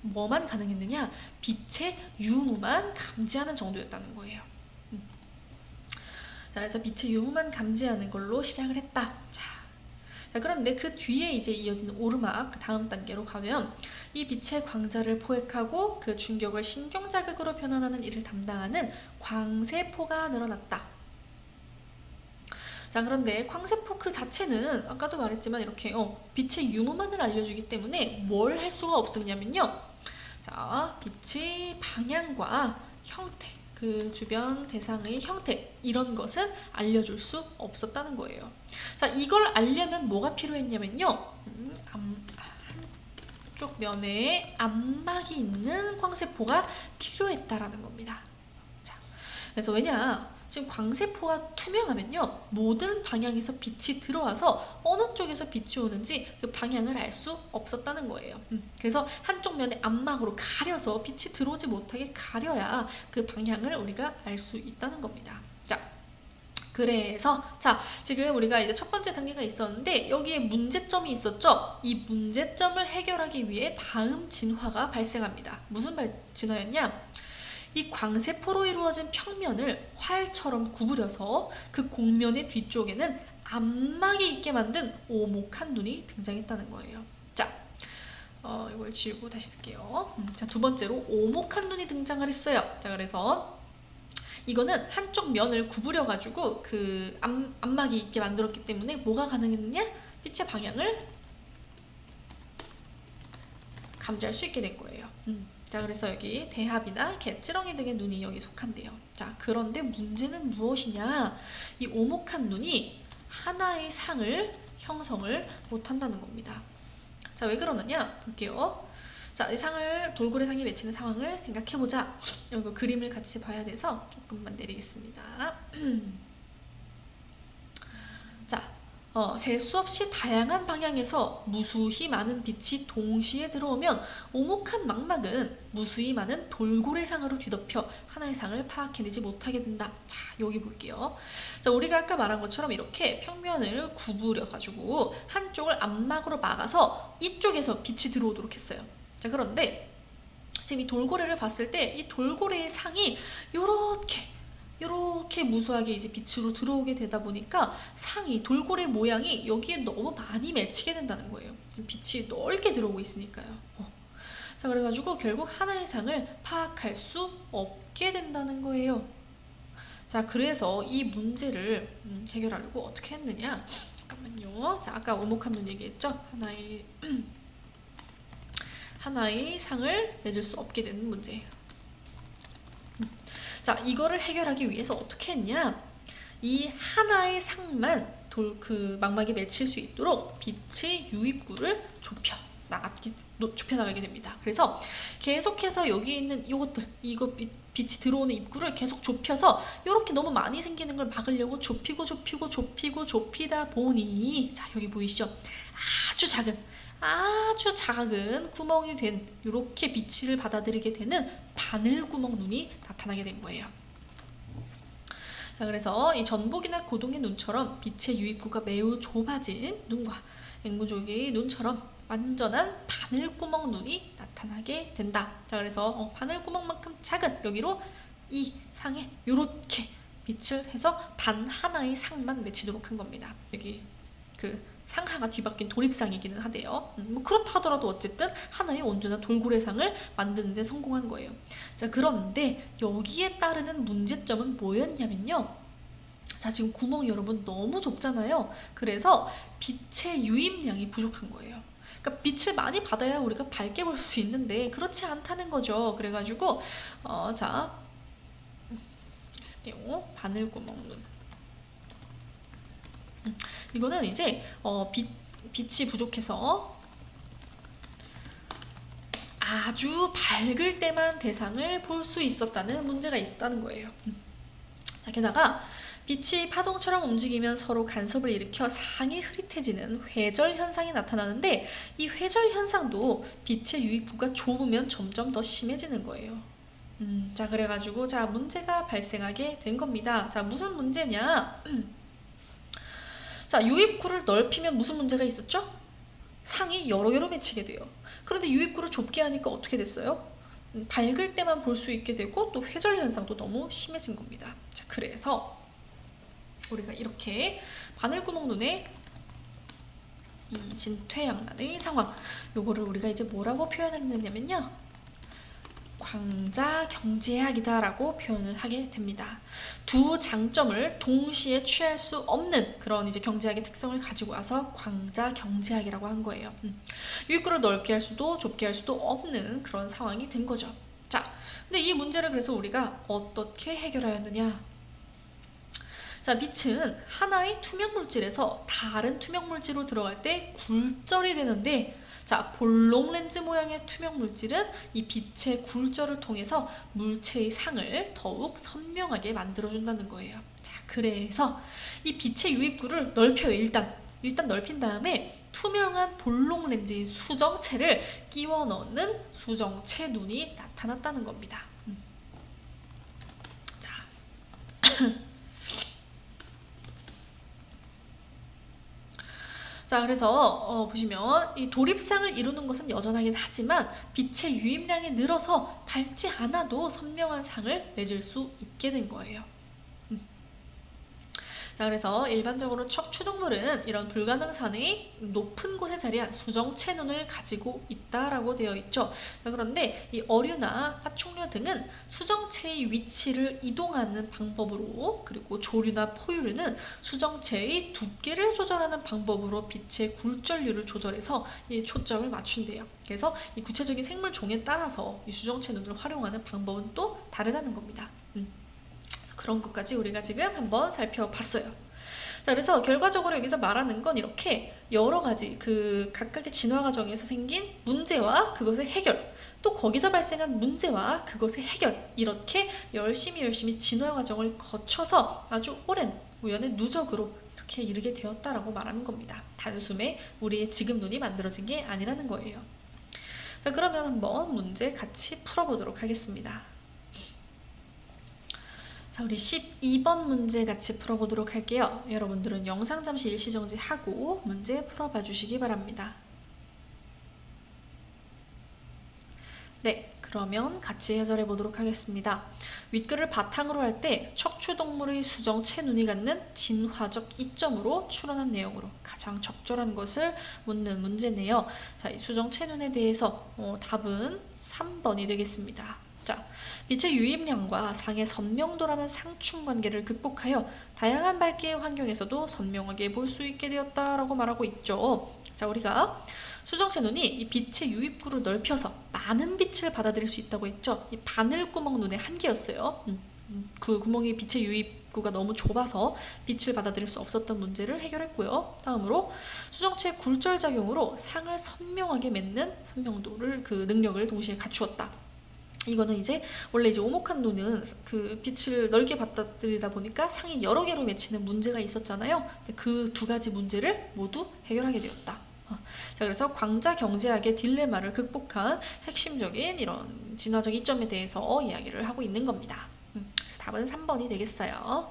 뭐만 가능했느냐? 빛의 유무만 감지하는 정도였다는 거예요. 자, 그래서 빛의 유무만 감지하는 걸로 시작을 했다. 자, 그런데 그 뒤에 이제 이어지는 오르막, 그 다음 단계로 가면 이 빛의 광자를 포획하고 그 충격을 신경자극으로 변환하는 일을 담당하는 광세포가 늘어났다. 자, 그런데 광세포 그 자체는 아까도 말했지만 이렇게 빛의 유무만을 알려주기 때문에 뭘 할 수가 없었냐면요. 자, 빛의 방향과 형태, 그 주변 대상의 형태 이런 것은 알려줄 수 없었다는 거예요. 자, 이걸 알려면 뭐가 필요했냐면요. 한쪽 면에 암막이 있는 광세포가 필요했다라는 겁니다. 자, 그래서 왜냐? 지금 광세포가 투명하면요, 모든 방향에서 빛이 들어와서 어느 쪽에서 빛이 오는지 그 방향을 알 수 없었다는 거예요. 그래서 한쪽 면에 암막으로 가려서 빛이 들어오지 못하게 가려야 그 방향을 우리가 알 수 있다는 겁니다. 자, 그래서 자, 지금 우리가 이제 첫 번째 단계가 있었는데 여기에 문제점이 있었죠. 이 문제점을 해결하기 위해 다음 진화가 발생합니다. 무슨 진화였냐? 이 광세포로 이루어진 평면을 활처럼 구부려서 그 곡면의 뒤쪽에는 암막이 있게 만든 오목한 눈이 등장했다는 거예요. 자, 이걸 지우고 다시 쓸게요. 자, 두 번째로 오목한 눈이 등장을 했어요. 자, 그래서 이거는 한쪽 면을 구부려 가지고 그 암막이 있게 만들었기 때문에 뭐가 가능했느냐? 빛의 방향을 감지할 수 있게 된 거예요. 자, 그래서 여기 대합이나 개찌렁이 등의 눈이 여기 속한대요. 자, 그런데 문제는 무엇이냐? 이 오목한 눈이 하나의 상을 형성을 못한다는 겁니다. 자, 왜 그러느냐? 볼게요. 자, 이 상을 돌고래 상에 맺히는 상황을 생각해보자. 여기 그림을 같이 봐야 돼서 조금만 내리겠습니다. 자, 셀 수 없이 다양한 방향에서 무수히 많은 빛이 동시에 들어오면 오목한 망막은 무수히 많은 돌고래상으로 뒤덮여 하나의 상을 파악해내지 못하게 된다. 자, 여기 볼게요. 자, 우리가 아까 말한 것처럼 이렇게 평면을 구부려 가지고 한쪽을 암막으로 막아서 이쪽에서 빛이 들어오도록 했어요. 자, 그런데 지금 이 돌고래를 봤을 때 이 돌고래의 상이 요렇게 무수하게 이제 빛으로 들어오게 되다 보니까 상이 돌고래 모양이 여기에 너무 많이 맺히게 된다는 거예요. 지금 빛이 넓게 들어오고 있으니까요. 자, 그래가지고 결국 하나의 상을 파악할 수 없게 된다는 거예요. 자, 그래서 이 문제를 해결하려고 어떻게 했느냐? 잠깐만요. 자, 아까 오목한 눈 얘기했죠? 하나의 상을 맺을 수 없게 되는 문제예요. 자, 이거를 해결하기 위해서 어떻게 했냐? 이 하나의 상만 그 망막에 맺힐 수 있도록 빛의 유입구를 좁혀 나가게 됩니다. 그래서 계속해서 여기 있는 이거 빛이 들어오는 입구를 계속 좁혀서 이렇게 너무 많이 생기는 걸 막으려고 좁히다 보니, 자, 여기 보이시죠? 아주 작은 구멍이 된 이렇게 빛을 받아들이게 되는 바늘구멍 눈이 나타나게 된 거예요. 자, 그래서 이 전복이나 고동의 눈처럼 빛의 유입구가 매우 좁아진 눈과 앵무족의 눈처럼 완전한 바늘구멍 눈이 나타나게 된다. 자, 그래서 바늘구멍만큼 작은 여기로 이 상에 이렇게 빛을 해서 단 하나의 상만 맺히도록 한 겁니다. 여기 그 상하가 뒤바뀐 도립상이기는 하대요. 뭐 그렇다 하더라도 어쨌든 하나의 온전한 돌고래상을 만드는 데 성공한 거예요. 자, 그런데 여기에 따르는 문제점은 뭐였냐면요. 자, 지금 구멍이 여러분 너무 좁잖아요. 그래서 빛의 유입량이 부족한 거예요. 그러니까 빛을 많이 받아야 우리가 밝게 볼 수 있는데 그렇지 않다는 거죠. 그래가지고 자, 쓸게요. 바늘구멍 눈. 이거는 이제 빛이 부족해서 아주 밝을 때만 대상을 볼 수 있었다는 문제가 있었다는 거예요. 자, 게다가 빛이 파동처럼 움직이면 서로 간섭을 일으켜 상이 흐릿해지는 회절 현상이 나타나는데 이 회절 현상도 빛의 유입구가 좁으면 점점 더 심해지는 거예요. 자, 그래가지고 자, 문제가 발생하게 된 겁니다. 자, 무슨 문제냐? 자, 유입구를 넓히면 무슨 문제가 있었죠? 상이 여러 개로 맺히게 돼요. 그런데 유입구를 좁게 하니까 어떻게 됐어요? 밝을 때만 볼 수 있게 되고 또 회절 현상도 너무 심해진 겁니다. 자, 그래서 우리가 이렇게 바늘구멍 눈에 이 진퇴양난의 상황, 요거를 우리가 이제 뭐라고 표현했느냐면요, 광자경제학이다 라고 표현을 하게 됩니다. 두 장점을 동시에 취할 수 없는 그런 이제 경제학의 특성을 가지고 와서 광자경제학이라고 한 거예요. 유입구를 넓게 할 수도 좁게 할 수도 없는 그런 상황이 된 거죠. 자, 근데 이 문제를 그래서 우리가 어떻게 해결하였느냐? 자, 빛은 하나의 투명 물질에서 다른 투명 물질로 들어갈 때 굴절이 되는데, 자, 볼록 렌즈 모양의 투명 물질은 이 빛의 굴절을 통해서 물체의 상을 더욱 선명하게 만들어준다는 거예요. 자, 그래서 이 빛의 유입구를 넓혀요. 일단 넓힌 다음에 투명한 볼록 렌즈의 수정체를 끼워 넣는 수정체 눈이 나타났다는 겁니다. 자. 자, 그래서 보시면 이 도립상을 이루는 것은 여전하긴 하지만 빛의 유입량이 늘어서 밝지 않아도 선명한 상을 맺을 수 있게 된 거예요. 자, 그래서 일반적으로 척추동물은 이런 불가능산의 높은 곳에 자리한 수정체 눈을 가지고 있다라고 되어 있죠. 자, 그런데 이 어류나 파충류 등은 수정체의 위치를 이동하는 방법으로, 그리고 조류나 포유류는 수정체의 두께를 조절하는 방법으로 빛의 굴절률을 조절해서 이 초점을 맞춘대요. 그래서 이 구체적인 생물 종에 따라서 이 수정체 눈을 활용하는 방법은 또 다르다는 겁니다. 그런 것까지 우리가 지금 한번 살펴봤어요. 자, 그래서 결과적으로 여기서 말하는 건 이렇게 여러 가지 그 각각의 진화 과정에서 생긴 문제와 그것의 해결, 또 거기서 발생한 문제와 그것의 해결, 이렇게 열심히 진화 과정을 거쳐서 아주 오랜 우연의 누적으로 이렇게 이르게 되었다라고 말하는 겁니다. 단숨에 우리의 지금 눈이 만들어진 게 아니라는 거예요. 자, 그러면 한번 문제 같이 풀어보도록 하겠습니다. 자, 우리 12번 문제 같이 풀어보도록 할게요. 여러분들은 영상 잠시 일시정지하고 문제 풀어봐 주시기 바랍니다. 네, 그러면 같이 해설해 보도록 하겠습니다. 윗글을 바탕으로 할 때 척추동물의 수정체 눈이 갖는 진화적 이점으로 추론한 내용으로 가장 적절한 것을 묻는 문제네요. 자, 이 수정체 눈에 대해서 답은 3번이 되겠습니다. 자, 빛의 유입량과 상의 선명도라는 상충 관계를 극복하여 다양한 밝기의 환경에서도 선명하게 볼 수 있게 되었다라고 말하고 있죠. 자, 우리가 수정체 눈이 이 빛의 유입구를 넓혀서 많은 빛을 받아들일 수 있다고 했죠. 이 바늘구멍 눈의 한계였어요. 그 구멍이 빛의 유입구가 너무 좁아서 빛을 받아들일 수 없었던 문제를 해결했고요. 다음으로 수정체 굴절 작용으로 상을 선명하게 맺는 선명도를 그 능력을 동시에 갖추었다. 이거는 이제 원래 이제 오목한 눈은 그 빛을 넓게 받아들이다 보니까 상이 여러 개로 맺히는 문제가 있었잖아요. 그 두 가지 문제를 모두 해결하게 되었다. 자, 그래서 광자 경제학의 딜레마를 극복한 핵심적인 이런 진화적 이점에 대해서 이야기를 하고 있는 겁니다. 그래서 답은 3번이 되겠어요.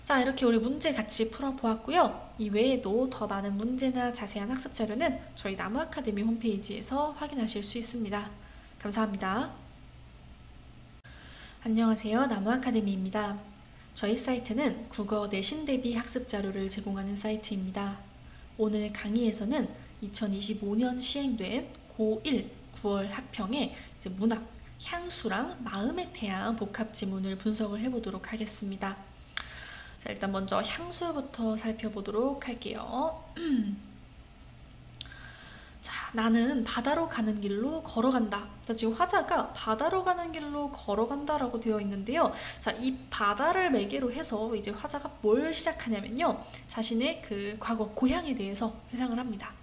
자, 이렇게 우리 문제 같이 풀어보았고요. 이 외에도 더 많은 문제나 자세한 학습 자료는 저희 나무 아카데미 홈페이지에서 확인하실 수 있습니다. 감사합니다. 안녕하세요. 나무 아카데미입니다. 저희 사이트는 국어 내신 대비 학습 자료를 제공하는 사이트입니다. 오늘 강의에서는 2025년 시행된 고1 9월 학평의 문학, 향수랑 마음의 태양 복합 지문을 분석을 해보도록 하겠습니다. 자, 일단 먼저 향수부터 살펴보도록 할게요. 자, 나는 바다로 가는 길로 걸어간다. 자, 지금 화자가 바다로 가는 길로 걸어간다 라고 되어 있는데요. 자, 이 바다를 매개로 해서 이제 화자가 뭘 시작하냐면요, 자신의 그 과거 고향에 대해서 회상을 합니다.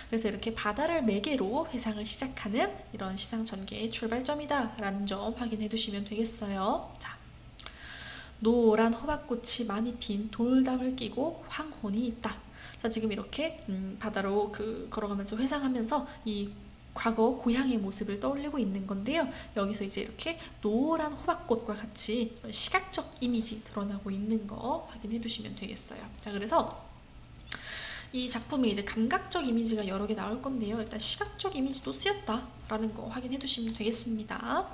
그래서 이렇게 바다를 매개로 회상을 시작하는 이런 시상 전개의 출발점이다 라는 점 확인해 두시면 되겠어요. 자, 노란 호박꽃이 많이 핀 돌담을 끼고 황혼이 있다. 자, 지금 이렇게 바다로 걸어가면서 회상하면서 이 과거 고향의 모습을 떠올리고 있는 건데요. 여기서 이제 이렇게 노란 호박꽃과 같이 시각적 이미지 드러나고 있는 거 확인해 두시면 되겠어요. 자, 그래서 이 작품에 이제 감각적 이미지가 여러 개 나올 건데요. 일단 시각적 이미지도 쓰였다라는 거 확인해 두시면 되겠습니다.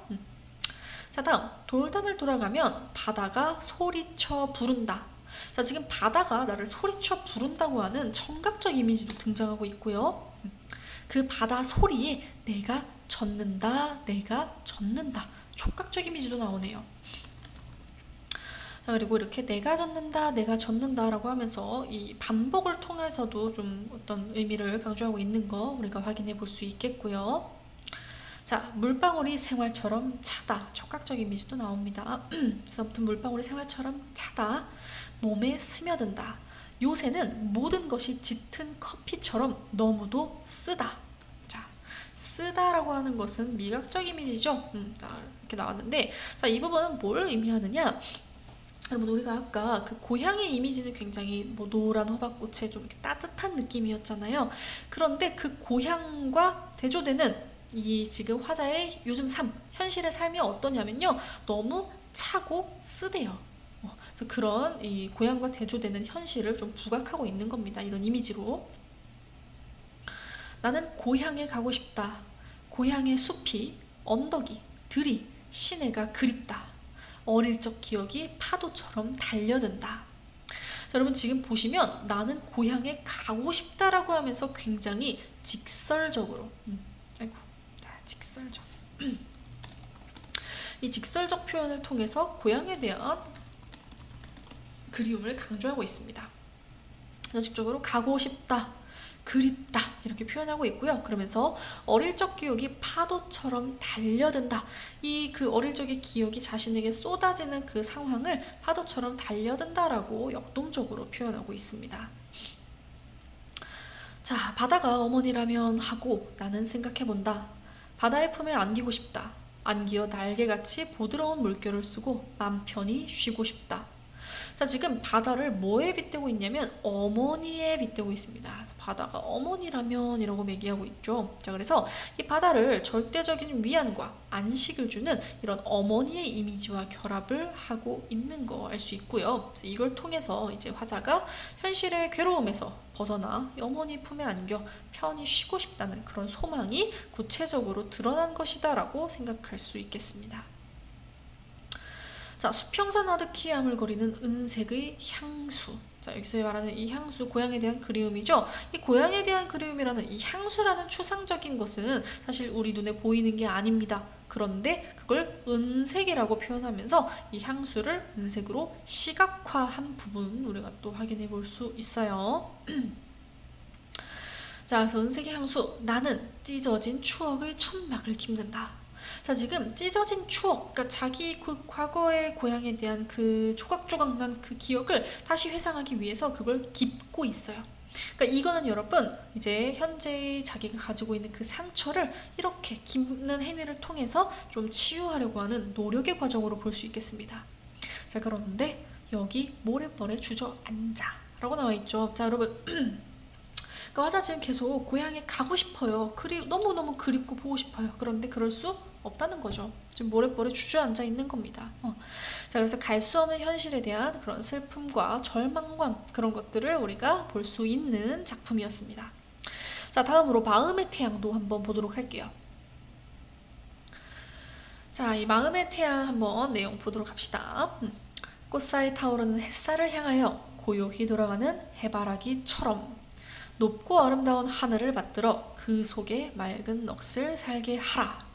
자, 다음 돌담을 돌아가면 바다가 소리쳐 부른다. 자, 지금 바다가 나를 소리쳐 부른다고 하는 청각적 이미지도 등장하고 있고요. 그 바다 소리에 내가 젖는다, 내가 젖는다, 촉각적 이미지도 나오네요. 자, 그리고 이렇게 내가 젖는다, 내가 젖는다 라고 하면서 이 반복을 통해서도 좀 어떤 의미를 강조하고 있는 거 우리가 확인해 볼 수 있겠고요. 자, 물방울이 생활처럼 차다. 촉각적 이미지도 나옵니다. 그래서 아무튼 물방울이 생활처럼 차다. 몸에 스며든다. 요새는 모든 것이 짙은 커피처럼 너무도 쓰다. 자, 쓰다라고 하는 것은 미각적 이미지죠. 자, 이렇게 나왔는데, 자, 이 부분은 뭘 의미하느냐? 여러분, 우리가 아까 그 고향의 이미지는 굉장히 뭐 노란 호박꽃의 좀 이렇게 따뜻한 느낌이었잖아요. 그런데 그 고향과 대조되는 이 지금 화자의 요즘 삶, 현실의 삶이 어떠냐면요, 너무 차고 쓰대요. 그래서 그런 이 고향과 대조되는 현실을 좀 부각하고 있는 겁니다. 이런 이미지로. 나는 고향에 가고 싶다. 고향의 숲이, 언덕이, 들이, 시내가 그립다. 어릴 적 기억이 파도처럼 달려든다. 자, 여러분 지금 보시면 나는 고향에 가고 싶다라고 하면서 굉장히 직설적으로, 아이고, 자, 직설적. 이 직설적 표현을 통해서 고향에 대한 그리움을 강조하고 있습니다. 전식적으로 가고 싶다, 그립다 이렇게 표현하고 있고요. 그러면서 어릴 적 기억이 파도처럼 달려든다. 이 그 어릴 적의 기억이 자신에게 쏟아지는 그 상황을 파도처럼 달려든다라고 역동적으로 표현하고 있습니다. 자, 바다가 어머니라면 하고 나는 생각해본다. 바다의 품에 안기고 싶다. 안기어 날개같이 부드러운 물결을 쓰고 맘 편히 쉬고 싶다. 자, 지금 바다를 뭐에 빗대고 있냐면 어머니에 빗대고 있습니다. 그래서 바다가 어머니라면 이라고 매기하고 있죠. 자, 그래서 이 바다를 절대적인 위안과 안식을 주는 이런 어머니의 이미지와 결합을 하고 있는 거 알 수 있고요. 그래서 이걸 통해서 이제 화자가 현실의 괴로움에서 벗어나 어머니 품에 안겨 편히 쉬고 싶다는 그런 소망이 구체적으로 드러난 것이다 라고 생각할 수 있겠습니다. 자, 수평선 하듯이 아물거리는 은색의 향수. 자, 여기서 말하는 이 향수, 고향에 대한 그리움이죠. 이 고향에 대한 그리움이라는 이 향수라는 추상적인 것은 사실 우리 눈에 보이는 게 아닙니다. 그런데 그걸 은색이라고 표현하면서 이 향수를 은색으로 시각화한 부분 우리가 또 확인해 볼 수 있어요. 자, 그래서 은색의 향수, 나는 찢어진 추억의 천막을 깁는다. 자, 지금 찢어진 추억, 그러니까 자기 그 과거의 고향에 대한 그 조각조각 난 그 기억을 다시 회상하기 위해서 그걸 깁고 있어요. 그러니까 이거는 여러분 이제 현재 자기가 가지고 있는 그 상처를 이렇게 깁는 행위를 통해서 좀 치유하려고 하는 노력의 과정으로 볼 수 있겠습니다. 자, 그런데 여기 모래벌에 주저앉아 라고 나와 있죠. 자, 여러분 그러니까 화자 지금 계속 고향에 가고 싶어요. 너무너무 그립고 보고 싶어요. 그런데 그럴 수 없다는 거죠. 지금 모래벌에 주저앉아 있는 겁니다. 자, 그래서 갈 수 없는 현실에 대한 그런 슬픔과 절망감, 그런 것들을 우리가 볼 수 있는 작품이었습니다. 자, 다음으로 마음의 태양도 한번 보도록 할게요. 자, 이 마음의 태양 한번 내용 보도록 합시다. 꽃사이 타오르는 햇살을 향하여 고요히 돌아가는 해바라기처럼 높고 아름다운 하늘을 받들어 그 속에 맑은 넋을 살게 하라.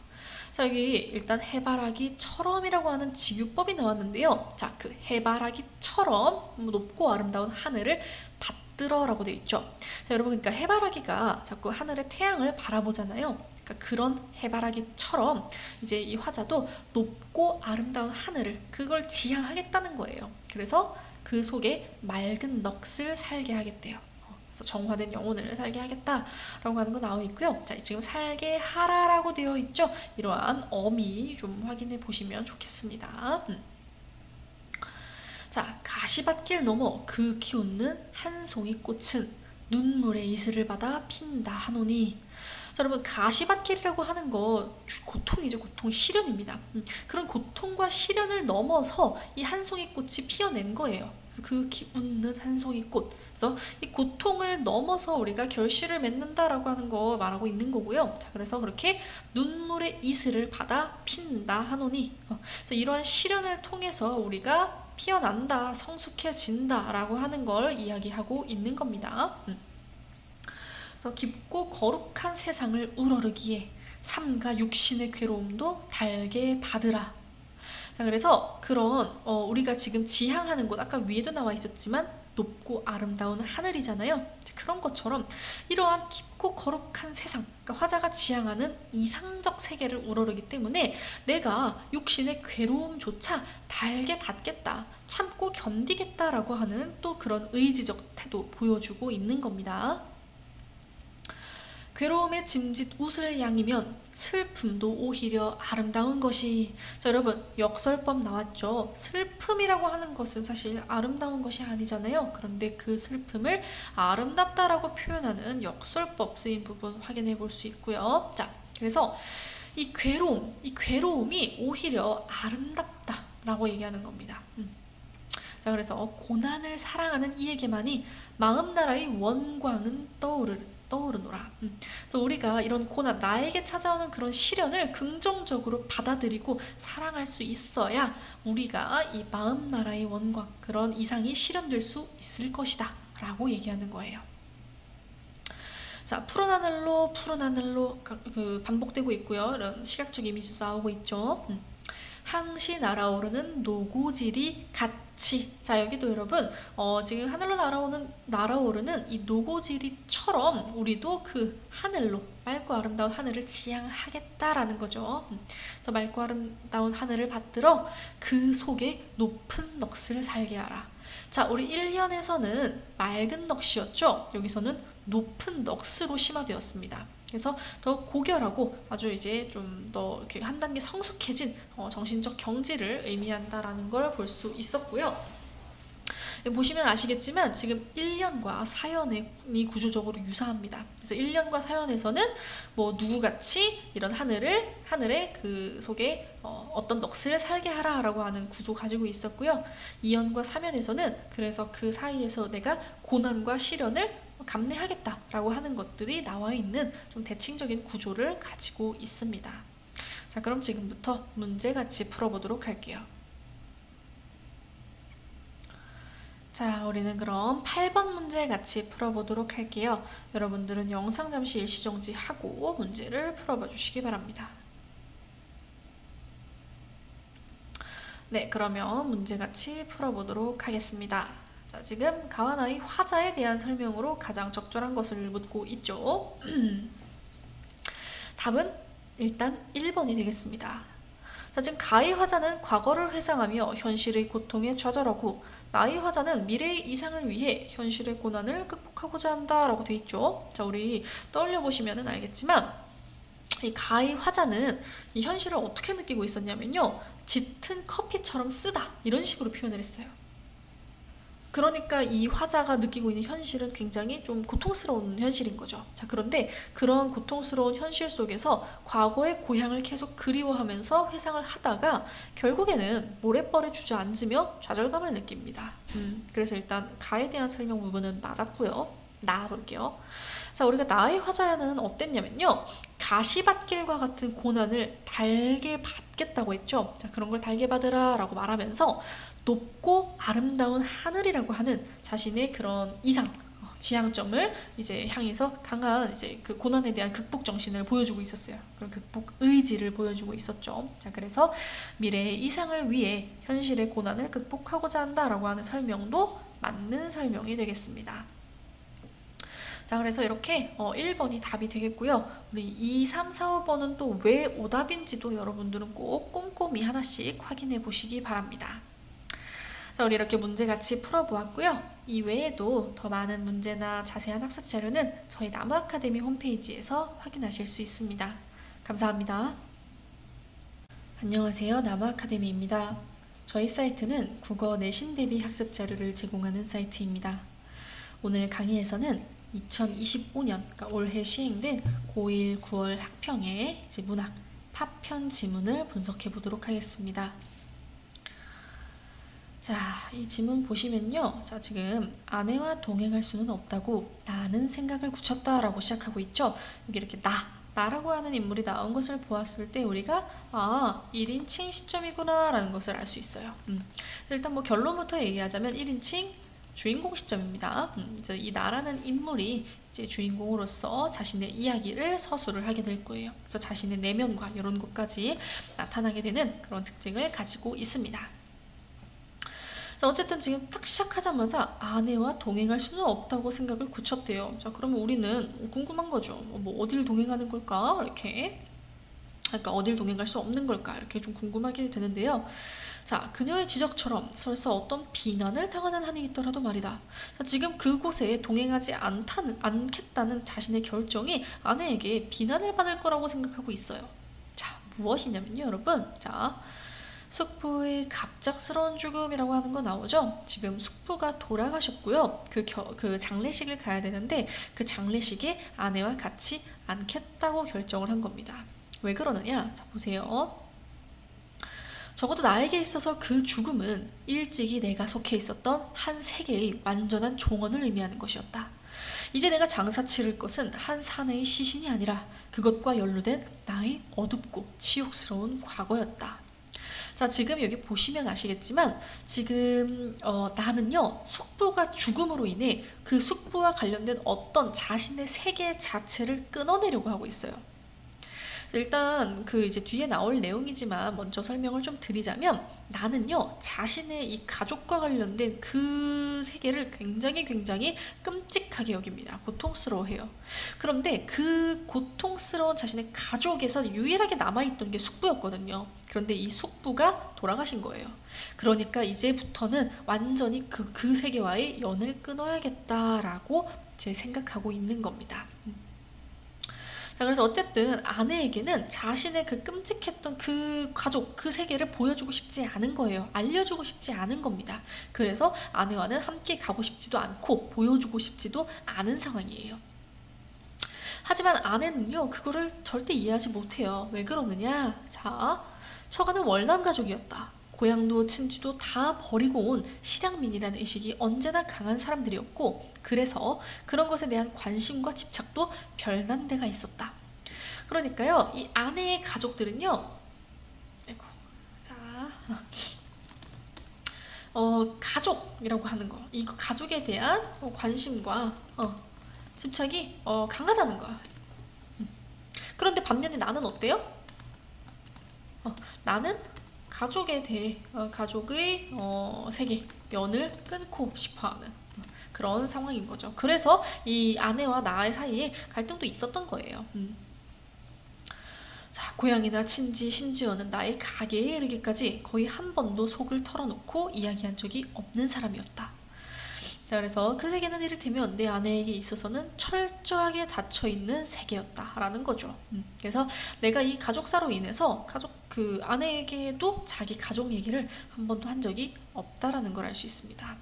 자, 여기 일단 해바라기처럼이라고 하는 직유법이 나왔는데요. 자, 그 해바라기처럼 높고 아름다운 하늘을 받들어 라고 되어 있죠. 자, 여러분, 그러니까 해바라기가 자꾸 하늘의 태양을 바라보잖아요. 그러니까 그런 해바라기처럼 이제 이 화자도 높고 아름다운 하늘을, 그걸 지향하겠다는 거예요. 그래서 그 속에 맑은 넋을 살게 하겠대요. 그래서 정화된 영혼을 살게 하겠다라고 하는 거 나와 있고요. 자, 지금 살게 하라라고 되어 있죠. 이러한 어미 좀 확인해 보시면 좋겠습니다. 자, 가시밭길 넘어 그 키웃는 한 송이 꽃은 눈물의 이슬을 받아 핀다 하노니. 자, 여러분, 가시밭길이라고 하는 거 고통이죠. 고통, 시련입니다. 그런 고통과 시련을 넘어서 이 한 송이 꽃이 피어낸 거예요. 그래서 그 웃는 한 송이 꽃. 그래서 이 고통을 넘어서 우리가 결실을 맺는다라고 하는 거 말하고 있는 거고요. 자, 그래서 그렇게 눈물의 이슬을 받아 핀다 하노니. 그래서 이러한 시련을 통해서 우리가 피어난다, 성숙해진다 라고 하는 걸 이야기하고 있는 겁니다. 그래서 깊고 거룩한 세상을 우러르기에 삶과 육신의 괴로움도 달게 받으라. 자, 그래서 그런 우리가 지금 지향하는 곳, 아까 위에도 나와 있었지만 높고 아름다운 하늘이잖아요. 그런 것처럼 이러한 깊고 거룩한 세상, 그러니까 화자가 지향하는 이상적 세계를 우러르기 때문에 내가 육신의 괴로움조차 달게 받겠다, 참고 견디겠다라고 하는 또 그런 의지적 태도 보여주고 있는 겁니다. 괴로움의 짐짓 웃을 양이면 슬픔도 오히려 아름다운 것이. 자, 여러분, 역설법 나왔죠? 슬픔이라고 하는 것은 사실 아름다운 것이 아니잖아요. 그런데 그 슬픔을 아름답다라고 표현하는 역설법 쓰인 부분 확인해 볼 수 있고요. 자, 그래서 이 괴로움이 오히려 아름답다라고 얘기하는 겁니다. 자, 그래서 고난을 사랑하는 이에게만이 마음나라의 원광은 떠오르노라. 그래서 우리가 이런 고난, 나에게 찾아오는 그런 시련을 긍정적으로 받아들이고 사랑할 수 있어야 우리가 이 마음나라의 원광, 그런 이상이 실현될 수 있을 것이다 라고 얘기하는 거예요. 자, 푸른 하늘로 반복되고 있고요. 이런 시각적 이미지도 나오고 있죠. 항시 날아오르는 노고질이 같이. 자, 여기도 여러분 지금 하늘로 날아오르는 이 노고질이처럼 우리도 그 하늘로, 맑고 아름다운 하늘을 지향하겠다라는 거죠. 그래서 맑고 아름다운 하늘을 받들어 그 속에 높은 넋을 살게 하라. 자, 우리 1년에서는 맑은 넋이었죠. 여기서는 높은 넋으로 심화되었습니다. 그래서 더 고결하고 아주 이제 좀 더 이렇게 한 단계 성숙해진 정신적 경지를 의미한다라는 걸 볼 수 있었고요. 보시면 아시겠지만 지금 1년과 사연이 구조적으로 유사합니다. 그래서 1년과 사연에서는 뭐 누구같이 이런 하늘의 그 속에 어떤 넋을 살게 하라 라고 하는 구조 가지고 있었고요. 2년과 3년에서는 그래서 그 사이에서 내가 고난과 시련을 감내하겠다라고 하는 것들이 나와 있는 좀 대칭적인 구조를 가지고 있습니다. 자, 그럼 지금부터 문제 같이 풀어보도록 할게요. 자, 우리는 그럼 8번 문제 같이 풀어보도록 할게요. 여러분들은 영상 잠시 일시정지하고 문제를 풀어봐 주시기 바랍니다. 네, 그러면 문제 같이 풀어보도록 하겠습니다. 자, 지금 가와나의 화자에 대한 설명으로 가장 적절한 것을 묻고 있죠. 답은 일단 1번이 되겠습니다. 자, 지금 가의 화자는 과거를 회상하며 현실의 고통에 좌절하고 나의 화자는 미래의 이상을 위해 현실의 고난을 극복하고자 한다라고 돼 있죠. 자, 우리 떠올려 보시면 알겠지만 이 가의 화자는 이 현실을 어떻게 느끼고 있었냐면요, 짙은 커피처럼 쓰다 이런 식으로 표현을 했어요. 그러니까 이 화자가 느끼고 있는 현실은 굉장히 좀 고통스러운 현실인 거죠. 자, 그런데 그런 고통스러운 현실 속에서 과거의 고향을 계속 그리워하면서 회상을 하다가 결국에는 모래벌에 주저앉으며 좌절감을 느낍니다. 그래서 일단 가에 대한 설명 부분은 맞았고요. 나아볼게요. 자, 우리가 나의 화자는 어땠냐면요, 가시밭길과 같은 고난을 달게 받겠다고 했죠. 자, 그런 걸 달게 받으라 라고 말하면서 높고 아름다운 하늘이라고 하는 자신의 그런 이상, 지향점을 이제 향해서 강한 이제 그 고난에 대한 극복 정신을 보여주고 있었어요. 그런 극복 의지를 보여주고 있었죠. 자, 그래서 미래의 이상을 위해 현실의 고난을 극복하고자 한다라고 하는 설명도 맞는 설명이 되겠습니다. 자, 그래서 이렇게 1번이 답이 되겠고요. 우리 2, 3, 4, 5번은 또 왜 오답인지도 여러분들은 꼭 꼼꼼히 하나씩 확인해 보시기 바랍니다. 자, 우리 이렇게 문제 같이 풀어보았고요. 이 외에도 더 많은 문제나 자세한 학습 자료는 저희 나무 아카데미 홈페이지에서 확인하실 수 있습니다. 감사합니다. 안녕하세요. 나무 아카데미입니다. 저희 사이트는 국어 내신 대비 학습 자료를 제공하는 사이트입니다. 오늘 강의에서는 2025년, 그러니까 올해 시행된 고1 9월 학평의 이제 문학 파편 지문을 분석해 보도록 하겠습니다. 자, 이 지문 보시면요. 자, 지금 아내와 동행할 수는 없다고 나는 생각을 굳혔다라고 시작하고 있죠. 여기 이렇게 나라고 하는 인물이 나온 것을 보았을 때 우리가 1인칭 시점이구나 라는 것을 알 수 있어요. 일단 뭐 결론부터 얘기하자면 1인칭 주인공 시점입니다. 이제 이 나라는 인물이 이제 주인공으로서 자신의 이야기를 서술을 하게 될 거예요. 그래서 자신의 내면과 이런 것까지 나타나게 되는 그런 특징을 가지고 있습니다. 자, 어쨌든 지금 딱 시작하자마자 아내와 동행할 수는 없다고 생각을 굳혔대요. 자, 그러면 우리는 궁금한 거죠. 뭐 어딜 동행하는 걸까? 이렇게. 그러니까 어딜 동행할 수 없는 걸까? 이렇게 좀 궁금하게 되는데요. 자, 그녀의 지적처럼 설사 어떤 비난을 당하는 한이 있더라도 말이다. 자, 지금 그곳에 동행하지 않겠다는 자신의 결정이 아내에게 비난을 받을 거라고 생각하고 있어요. 자, 무엇이냐면요, 여러분. 자, 숙부의 갑작스러운 죽음이라고 하는 거 나오죠? 지금 숙부가 돌아가셨고요. 그 장례식을 가야 되는데 그 장례식에 아내와 같이 않겠다고 결정을 한 겁니다. 왜 그러느냐? 자, 보세요. 적어도 나에게 있어서 그 죽음은 일찍이 내가 속해 있었던 한 세계의 완전한 종언을 의미하는 것이었다. 이제 내가 장사 치를 것은 한 사내의 시신이 아니라 그것과 연루된 나의 어둡고 치욕스러운 과거였다. 자, 지금 여기 보시면 아시겠지만 지금 나는요, 숙부가 죽음으로 인해 그 숙부와 관련된 어떤 자신의 세계 자체를 끊어내려고 하고 있어요. 일단 그 이제 뒤에 나올 내용이지만 먼저 설명을 좀 드리자면, 나는요, 자신의 이 가족과 관련된 그 세계를 굉장히 끔찍하게 여깁니다. 고통스러워해요. 그런데 그 고통스러운 자신의 가족에서 유일하게 남아있던 게 숙부였거든요. 그런데 이 숙부가 돌아가신 거예요. 그러니까 이제부터는 완전히 그 세계와의 연을 끊어야겠다라고 제 생각하고 있는 겁니다. 자, 그래서 어쨌든 아내에게는 자신의 그 끔찍했던 그 가족, 그 세계를 보여주고 싶지 않은 거예요. 알려주고 싶지 않은 겁니다. 그래서 아내와는 함께 가고 싶지도 않고 보여주고 싶지도 않은 상황이에요. 하지만 아내는요, 그거를 절대 이해하지 못해요. 왜 그러느냐? 자, 처가는 월남 가족이었다. 고향도 친지도 다 버리고 온 실향민이라는 의식이 언제나 강한 사람들이었고, 그래서 그런 것에 대한 관심과 집착도 별난 데가 있었다. 그러니까요, 이 아내의 가족들은요, 아이고, 자, 가족이라고 하는 거, 이 가족에 대한 관심과 집착이 강하다는 거야. 그런데 반면에 나는 어때요? 나는 가족에 대해 가족의 세계, 연을 끊고 싶어하는 그런 상황인 거죠. 그래서 이 아내와 나의 사이에 갈등도 있었던 거예요. 자, 고향이나 친지, 심지어는 나의 가게에 이르기까지 거의 한 번도 속을 털어놓고 이야기한 적이 없는 사람이었다. 자, 그래서 그 세계는 이를테면 내 아내에게 있어서는 철저하게 닫혀있는 세계였다라는 거죠. 그래서 내가 이 가족사로 인해서 그 아내에게도 자기 가족 얘기를 한 번도 한 적이 없다라는 걸 알 수 있습니다.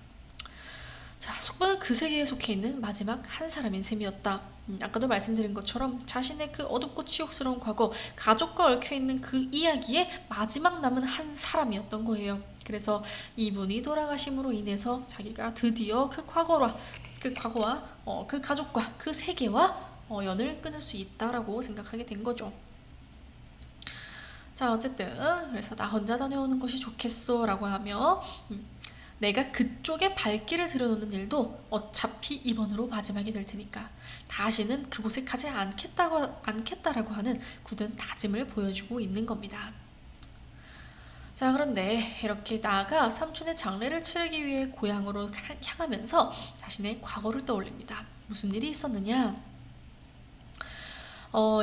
자, 숙부는 그 세계에 속해 있는 마지막 한 사람인 셈이었다. 아까도 말씀드린 것처럼 자신의 그 어둡고 치욕스러운 과거, 가족과 얽혀있는 그 이야기에 마지막 남은 한 사람이었던 거예요. 그래서 이분이 돌아가심으로 인해서 자기가 드디어 그 과거와 그 가족과 그 세계와 연을 끊을 수 있다라고 생각하게 된 거죠. 자, 어쨌든 그래서 나 혼자 다녀오는 것이 좋겠어 라고 하며 내가 그쪽에 발길을 들여놓는 일도 어차피 이번으로 마지막이 될 테니까 다시는 그곳에 가지 않겠다라고 하는 굳은 다짐을 보여주고 있는 겁니다. 자, 그런데 이렇게 나아가 삼촌의 장례를 치르기 위해 고향으로 향하면서 자신의 과거를 떠올립니다. 무슨 일이 있었느냐?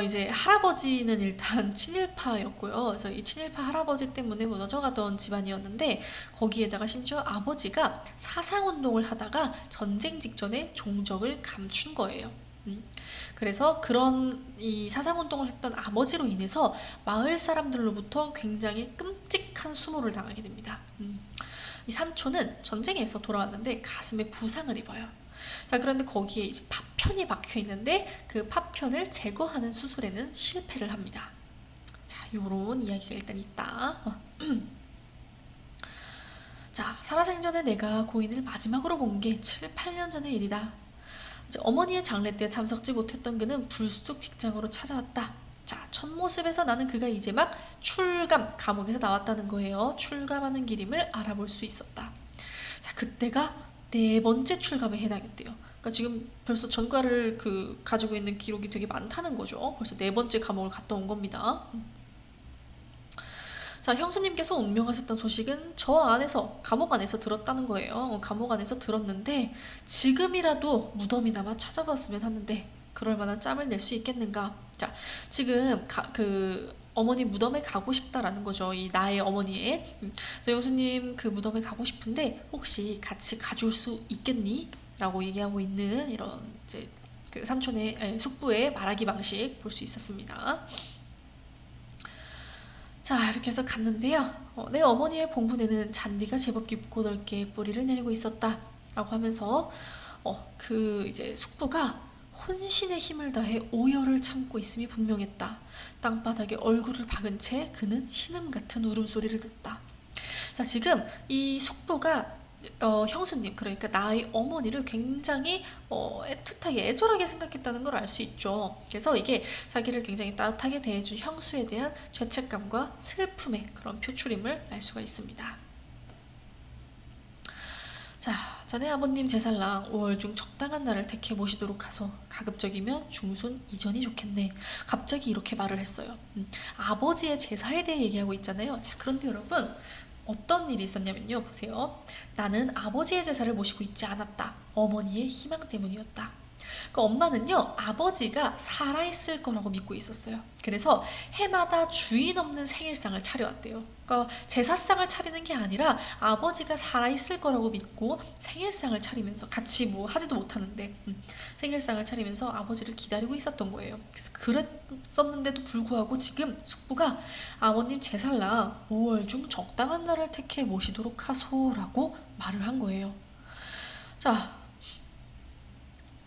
이제 할아버지는 일단 친일파였고요. 그래서 이 친일파 할아버지 때문에 무너져가던 집안이었는데, 거기에다가 심지어 아버지가 사상운동을 하다가 전쟁 직전에 종적을 감춘 거예요. 그래서 그런 이 사상운동을 했던 아버지로 인해서 마을 사람들로부터 굉장히 끔찍한 수모를 당하게 됩니다. 이 삼촌은 전쟁에서 돌아왔는데 가슴에 부상을 입어요. 자, 그런데 거기에 이제 파편이 박혀 있는데 그 파편을 제거하는 수술에는 실패를 합니다. 자, 요런 이야기가 일단 있다. 자, 살아생전에 내가 고인을 마지막으로 본 게 7, 8년 전의 일이다. 이제 어머니의 장례 때 참석지 못했던 그는 불쑥 직장으로 찾아왔다. 자, 첫 모습에서 나는 그가 이제 막 감옥에서 나왔다는 거예요. 출감하는 길임을 알아볼 수 있었다. 자, 그때가 4번째 출감에 해당했대요. 그러니까 지금 벌써 전과를 가지고 있는 기록이 되게 많다는 거죠. 벌써 4번째 감옥을 갔다 온 겁니다. 자, 형수님께서 운명하셨던 소식은 저 안에서, 감옥 안에서 들었다는 거예요. 감옥 안에서 들었는데 지금이라도 무덤이나마 찾아봤으면 하는데 그럴 만한 짬을 낼 수 있겠는가. 자, 지금 그 어머니 무덤에 가고 싶다라는 거죠. 이 나의 어머니의. 그래서 형수님 그 무덤에 가고 싶은데 혹시 같이 가줄 수 있겠니? 라고 얘기하고 있는 이런 이제 그 삼촌의 숙부의 말하기 방식 볼 수 있었습니다. 자, 이렇게 해서 갔는데요. 내 어머니의 봉분에는 잔디가 제법 깊고 넓게 뿌리를 내리고 있었다 라고 하면서 그 이제 숙부가 혼신의 힘을 다해 오열을 참고 있음이 분명했다. 땅바닥에 얼굴을 박은 채 그는 신음같은 울음소리를 듣다. 자, 지금 이 숙부가 형수님, 그러니까 나의 어머니를 굉장히 애틋하게 애절하게 생각했다는 걸 알 수 있죠. 그래서 이게 자기를 굉장히 따뜻하게 대해준 형수에 대한 죄책감과 슬픔의 그런 표출임을 알 수가 있습니다. 자, 자네 아버님 제살랑 5월 중 적당한 날을 택해 모시도록 하소. 가급적이면 중순 이전이 좋겠네. 갑자기 이렇게 말을 했어요. 아버지의 제사에 대해 얘기하고 있잖아요. 자, 그런데 여러분, 어떤 일이 있었냐면요. 보세요. 나는 아버지의 제사를 모시고 있지 않았다. 어머니의 희망 때문이었다. 그 엄마는요, 아버지가 살아있을 거라고 믿고 있었어요. 그래서 해마다 주인 없는 생일상을 차려왔대요. 그러니까 제사상을 차리는 게 아니라 아버지가 살아있을 거라고 믿고 생일상을 차리면서, 같이 뭐 하지도 못하는데 생일상을 차리면서 아버지를 기다리고 있었던 거예요. 그래서 그랬었는데도 불구하고 지금 숙부가 아버님 제살랑 5월 중 적당한 날을 택해 모시도록 하소라고 말을 한 거예요. 자,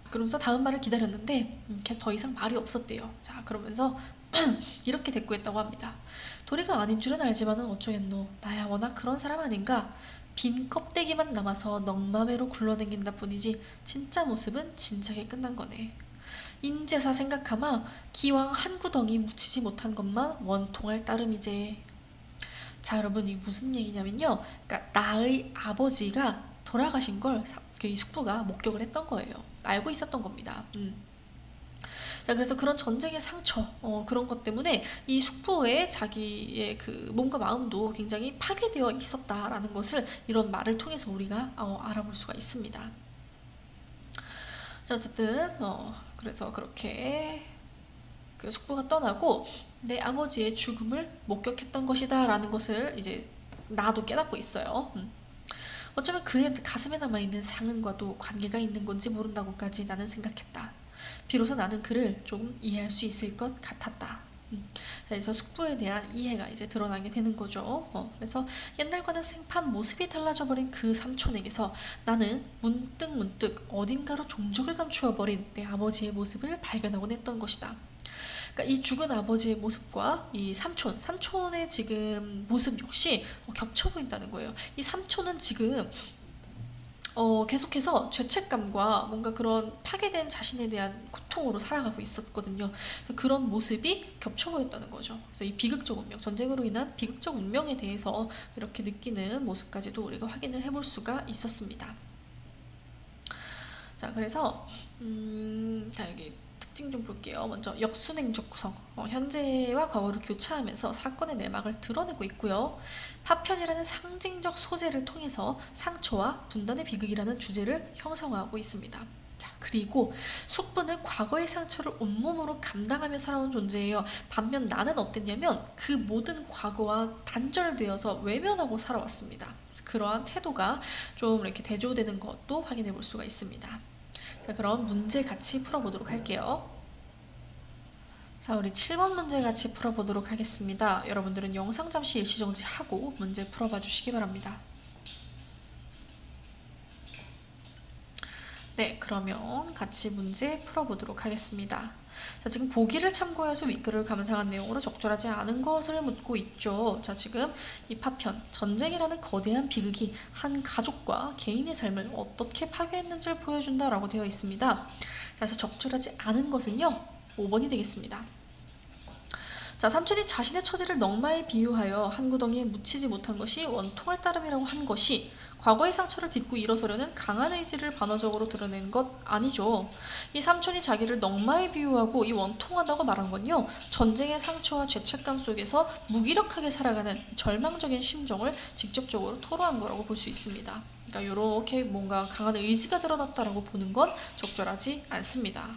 그러면서 다음 말을 기다렸는데 더 이상 말이 없었대요. 자, 그러면서 이렇게 대꾸했다고 합니다. 도리가 아닌 줄은 알지만은 어쩌겠노. 나야 워낙 그런 사람 아닌가. 빈 껍데기만 남아서 넉마매로 굴러댕긴다 뿐이지 진짜 모습은 진작에 끝난 거네. 인제사 생각하마 기왕 한 구덩이 묻히지 못한 것만 원통할 따름이제. 자, 여러분, 이게 무슨 얘기냐면요, 그러니까 나의 아버지가 돌아가신 걸 이 숙부가 목격을 했던 거예요. 알고 있었던 겁니다. 자, 그래서 그런 전쟁의 상처, 그런 것 때문에 이 숙부의 자기의 그 몸과 마음도 굉장히 파괴되어 있었다라는 것을 이런 말을 통해서 우리가 알아볼 수가 있습니다. 자, 어쨌든 그래서 그렇게 그 숙부가 떠나고 내 아버지의 죽음을 목격했던 것이다 라는 것을 이제 나도 깨닫고 있어요. 어쩌면 그의 가슴에 남아있는 상흔과도 관계가 있는 건지 모른다고까지 나는 생각했다. 비로소 나는 그를 좀 이해할 수 있을 것 같았다. 자, 그래서 숙부에 대한 이해가 이제 드러나게 되는 거죠. 그래서 옛날과는 생판 모습이 달라져 버린 그 삼촌에게서 나는 문득 어딘가로 종적을 감추어 버린 내 아버지의 모습을 발견하곤 했던 것이다. 그러니까 이 죽은 아버지의 모습과 이 삼촌의 지금 모습 역시 겹쳐 보인다는 거예요. 이 삼촌은 지금 계속해서 죄책감과 뭔가 그런 파괴된 자신에 대한 고통으로 살아가고 있었거든요. 그래서 그런 모습이 겹쳐 보였다는 거죠. 그래서 이 비극적 운명, 전쟁으로 인한 비극적 운명에 대해서 이렇게 느끼는 모습까지도 우리가 확인을 해볼 수가 있었습니다. 자, 그래서 자, 여기 특징 좀 볼게요. 먼저 역순행적 구성, 현재와 과거를 교차하면서 사건의 내막을 드러내고 있고요. 파편이라는 상징적 소재를 통해서 상처와 분단의 비극이라는 주제를 형성하고 있습니다. 자, 그리고 숙부는 과거의 상처를 온몸으로 감당하며 살아온 존재예요. 반면 나는 어땠냐면 그 모든 과거와 단절되어서 외면하고 살아왔습니다. 그래서 그러한 태도가 좀 이렇게 대조되는 것도 확인해 볼 수가 있습니다. 자, 그럼 문제 같이 풀어보도록 할게요. 자, 우리 7번 문제 같이 풀어보도록 하겠습니다. 여러분들은 영상 잠시 일시정지하고 문제 풀어봐 주시기 바랍니다. 네, 그러면 같이 문제 풀어보도록 하겠습니다. 자, 지금 보기를 참고해서 윗글을 감상한 내용으로 적절하지 않은 것을 묻고 있죠. 자, 지금 이 파편, 전쟁이라는 거대한 비극이 한 가족과 개인의 삶을 어떻게 파괴했는지를 보여준다라고 되어 있습니다. 자, 그래서 적절하지 않은 것은요, 5번이 되겠습니다. 자, 삼촌이 자신의 처지를 넉마에 비유하여 한 구덩이에 묻히지 못한 것이 원통할 따름이라고 한 것이 과거의 상처를 딛고 일어서려는 강한 의지를 반어적으로 드러낸 것 아니죠. 이 삼촌이 자기를 넝마에 비유하고 이 원통하다고 말한 건요, 전쟁의 상처와 죄책감 속에서 무기력하게 살아가는 절망적인 심정을 직접적으로 토로한 거라고 볼 수 있습니다. 그러니까 이렇게 뭔가 강한 의지가 드러났다라고 보는 건 적절하지 않습니다.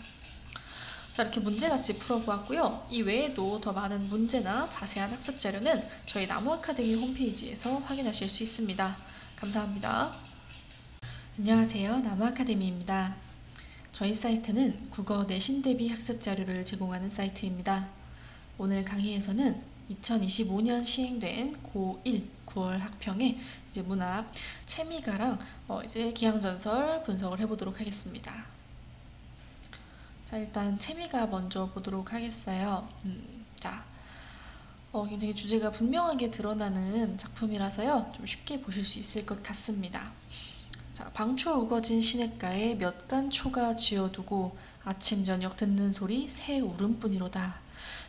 자, 이렇게 문제같이 풀어보았고요. 이 외에도 더 많은 문제나 자세한 학습 자료는 저희 나무 아카데미 홈페이지에서 확인하실 수 있습니다. 감사합니다. 안녕하세요. 나무 아카데미입니다. 저희 사이트는 국어 내신 대비 학습 자료를 제공하는 사이트입니다. 오늘 강의에서는 2025년 시행된 고1 9월 학평의 이제 문학 채미가랑 이제 기항전설 분석을 해보도록 하겠습니다. 자, 일단 채미가 먼저 보도록 하겠어요. 자, 굉장히 주제가 분명하게 드러나는 작품이라서요, 좀 쉽게 보실 수 있을 것 같습니다. 자, 방초 우거진 시냇가에 몇 간 초가 지어두고 아침 저녁 듣는 소리 새 울음뿐이로다.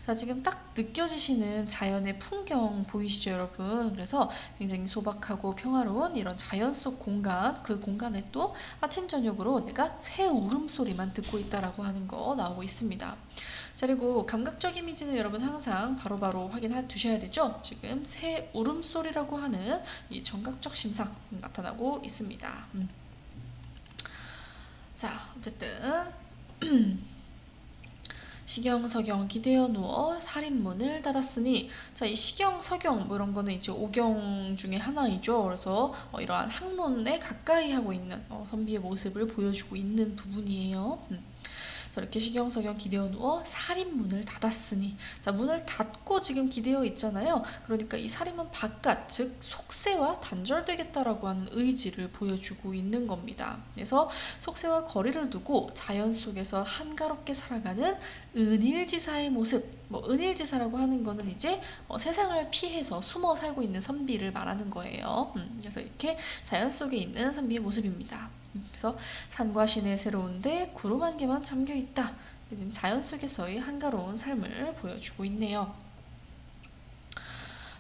자, 지금 딱 느껴지시는 자연의 풍경 보이시죠, 여러분? 그래서 굉장히 소박하고 평화로운 이런 자연 속 공간, 그 공간에 또 아침 저녁으로 내가 새 울음소리만 듣고 있다라고 하는 거 나오고 있습니다. 자, 그리고 감각적 이미지는 여러분 항상 바로바로 확인해 두셔야 되죠. 지금 새 울음소리라고 하는 이 청각적 심상 나타나고 있습니다. 자, 어쨌든 시경서경 기대어 누워 살인문을 닫았으니, 자, 이 시경서경 뭐 이런 거는 이제 오경 중에 하나이죠. 그래서 이러한 학문에 가까이 하고 있는 선비의 모습을 보여주고 있는 부분이에요. 자, 이렇게 시경서경 기대어 누워 살인문을 닫았으니, 자, 문을 닫고 지금 기대어 있잖아요. 그러니까 이 살인문 바깥, 즉 속세와 단절되겠다라고 하는 의지를 보여주고 있는 겁니다. 그래서 속세와 거리를 두고 자연 속에서 한가롭게 살아가는 은일지사의 모습, 은일지사라고 하는 거는 이제 세상을 피해서 숨어 살고 있는 선비를 말하는 거예요. 그래서 이렇게 자연 속에 있는 선비의 모습입니다. 그래서 산과 시내 새로운데 구름 한 개만 잠겨있다. 지금 자연 속에서의 한가로운 삶을 보여주고 있네요.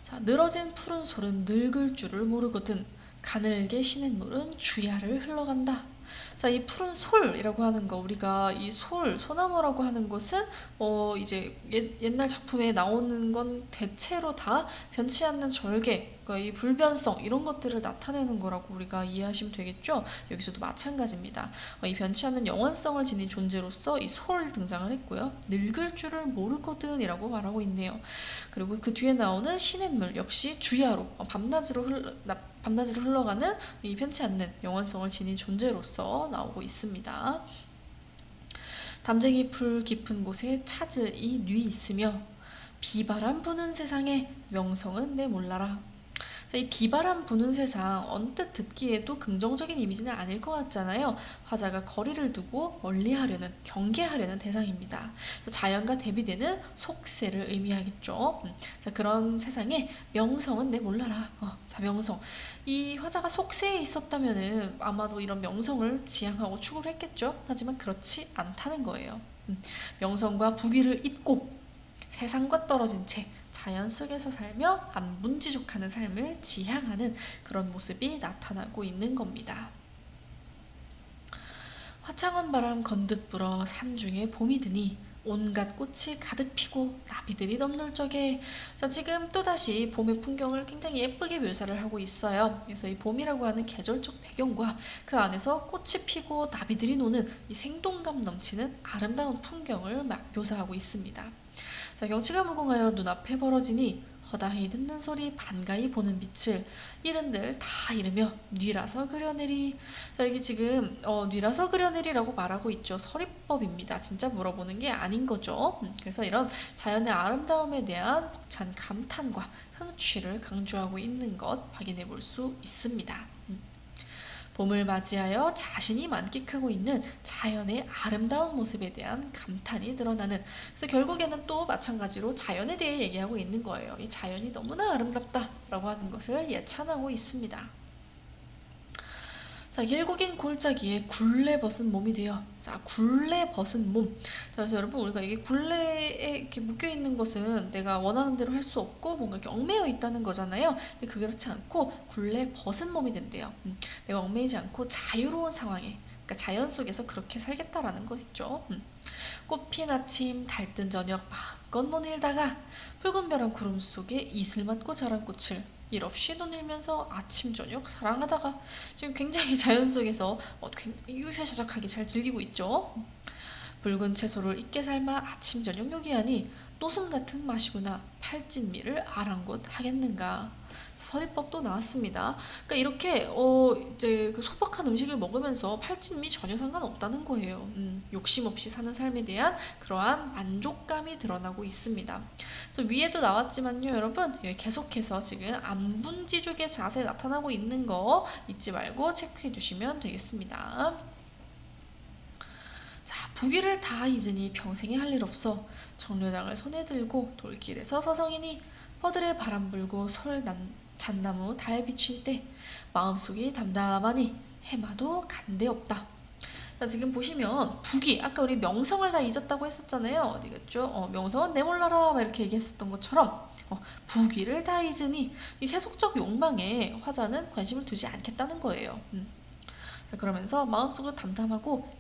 자, 늘어진 푸른 솔은 늙을 줄을 모르거든 가늘게 시냇물은 주야를 흘러간다. 자, 이 푸른 솔이라고 하는 거, 우리가 이 소나무라고 하는 것은 이제 옛날 작품에 나오는 건 대체로 다 변치 않는 절개, 그러니까 이 불변성 이런 것들을 나타내는 거라고 우리가 이해하시면 되겠죠. 여기서도 마찬가지입니다. 이 변치 않는 영원성을 지닌 존재로서 이 솔 등장을 했고요. 늙을 줄을 모르거든 이라고 말하고 있네요. 그리고 그 뒤에 나오는 시냇물 역시 주야로 밤낮으로 흘러가는 이 편치 않는 영원성을 지닌 존재로서 나오고 있습니다. 담쟁이 풀 깊은 곳에 찾을 이 뉘 있으며 비바람 부는 세상에 명성은 내 몰라라. 자, 이 비바람 부는 세상, 언뜻 듣기에도 긍정적인 이미지는 아닐 것 같잖아요. 화자가 거리를 두고 멀리하려는, 경계하려는 대상입니다. 자연과 대비되는 속세를 의미하겠죠. 자, 그런 세상에 명성은 내 몰라라. 자, 명성. 이 화자가 속세에 있었다면은 아마도 이런 명성을 지향하고 추구를 했겠죠. 하지만 그렇지 않다는 거예요. 명성과 부귀를 잊고 세상과 떨어진 채 자연 속에서 살며 안분지족하는 삶을 지향하는 그런 모습이 나타나고 있는 겁니다. 화창한 바람 건듯 불어 산중에 봄이 드니 온갖 꽃이 가득 피고 나비들이 넘놀 적에, 자, 지금 또다시 봄의 풍경을 굉장히 예쁘게 묘사를 하고 있어요. 그래서 이 봄이라고 하는 계절적 배경과 그 안에서 꽃이 피고 나비들이 노는 이 생동감 넘치는 아름다운 풍경을 막 묘사하고 있습니다. 자, 경치가 무궁하여 눈앞에 벌어지니 허다히 듣는 소리 반가이 보는 빛을 이른들 다 이르며 뉘라서 그려내리. 자, 여기 지금 뉘라서 그려내리라고 말하고 있죠. 서리법입니다. 진짜 물어보는 게 아닌 거죠. 그래서 이런 자연의 아름다움에 대한 벅찬 감탄과 흥취를 강조하고 있는 것 확인해 볼 수 있습니다. 봄을 맞이하여 자신이 만끽하고 있는 자연의 아름다운 모습에 대한 감탄이 드러나는, 그래서 결국에는 또 마찬가지로 자연에 대해 얘기하고 있는 거예요. 이 자연이 너무나 아름답다라고 하는 것을 예찬하고 있습니다. 자, 길고 긴 골짜기에 굴레 벗은 몸이 돼요. 자, 굴레 벗은 몸. 자, 그래서 여러분, 우리가 이게 굴레에 이렇게 묶여 있는 것은 내가 원하는 대로 할 수 없고 뭔가 이렇게 얽매여 있다는 거잖아요. 근데 그렇지 않고 굴레 벗은 몸이 된대요. 내가 얽매이지 않고 자유로운 상황에, 그러니까 자연 속에서 그렇게 살겠다라는 것 있죠. 꽃핀 아침, 달뜬 저녁 마음껏 논일다가 붉은 벼랑 구름 속에 이슬 맞고 자란 꽃을 일 없이 논일면서 아침 저녁 사랑하다가 지금 굉장히 자연 속에서 굉장히 유유자적하게 잘 즐기고 있죠. 붉은 채소를 익게 삶아 아침 저녁 요기하니 노순 같은 맛이구나 팔진미를 아랑곳 하겠는가. 서리법도 나왔습니다. 그러니까 이렇게 이제 그 소박한 음식을 먹으면서 팔진미 전혀 상관없다는 거예요. 욕심 없이 사는 삶에 대한 그러한 만족감이 드러나고 있습니다. 그래서 위에도 나왔지만요, 여러분, 예, 계속해서 지금 안분지죽의 자세 나타나고 있는 거 잊지 말고 체크해 두시면 되겠습니다. 자, 부귀를 다 잊으니 평생에 할 일 없어 정류장을 손에 들고 돌길에서 서성이니 퍼들에 바람 불고 잣나무 달 비칠 때 마음속이 담담하니 해마도 간데 없다. 자, 지금 보시면 부귀, 아까 우리 명성을 다 잊었다고 했었잖아요. 어디겠죠? 명성은 내몰라라 막 이렇게 얘기했었던 것처럼 부귀를 다 잊으니 이 세속적 욕망에 화자는 관심을 두지 않겠다는 거예요. 자, 그러면서 마음속으로 담담하고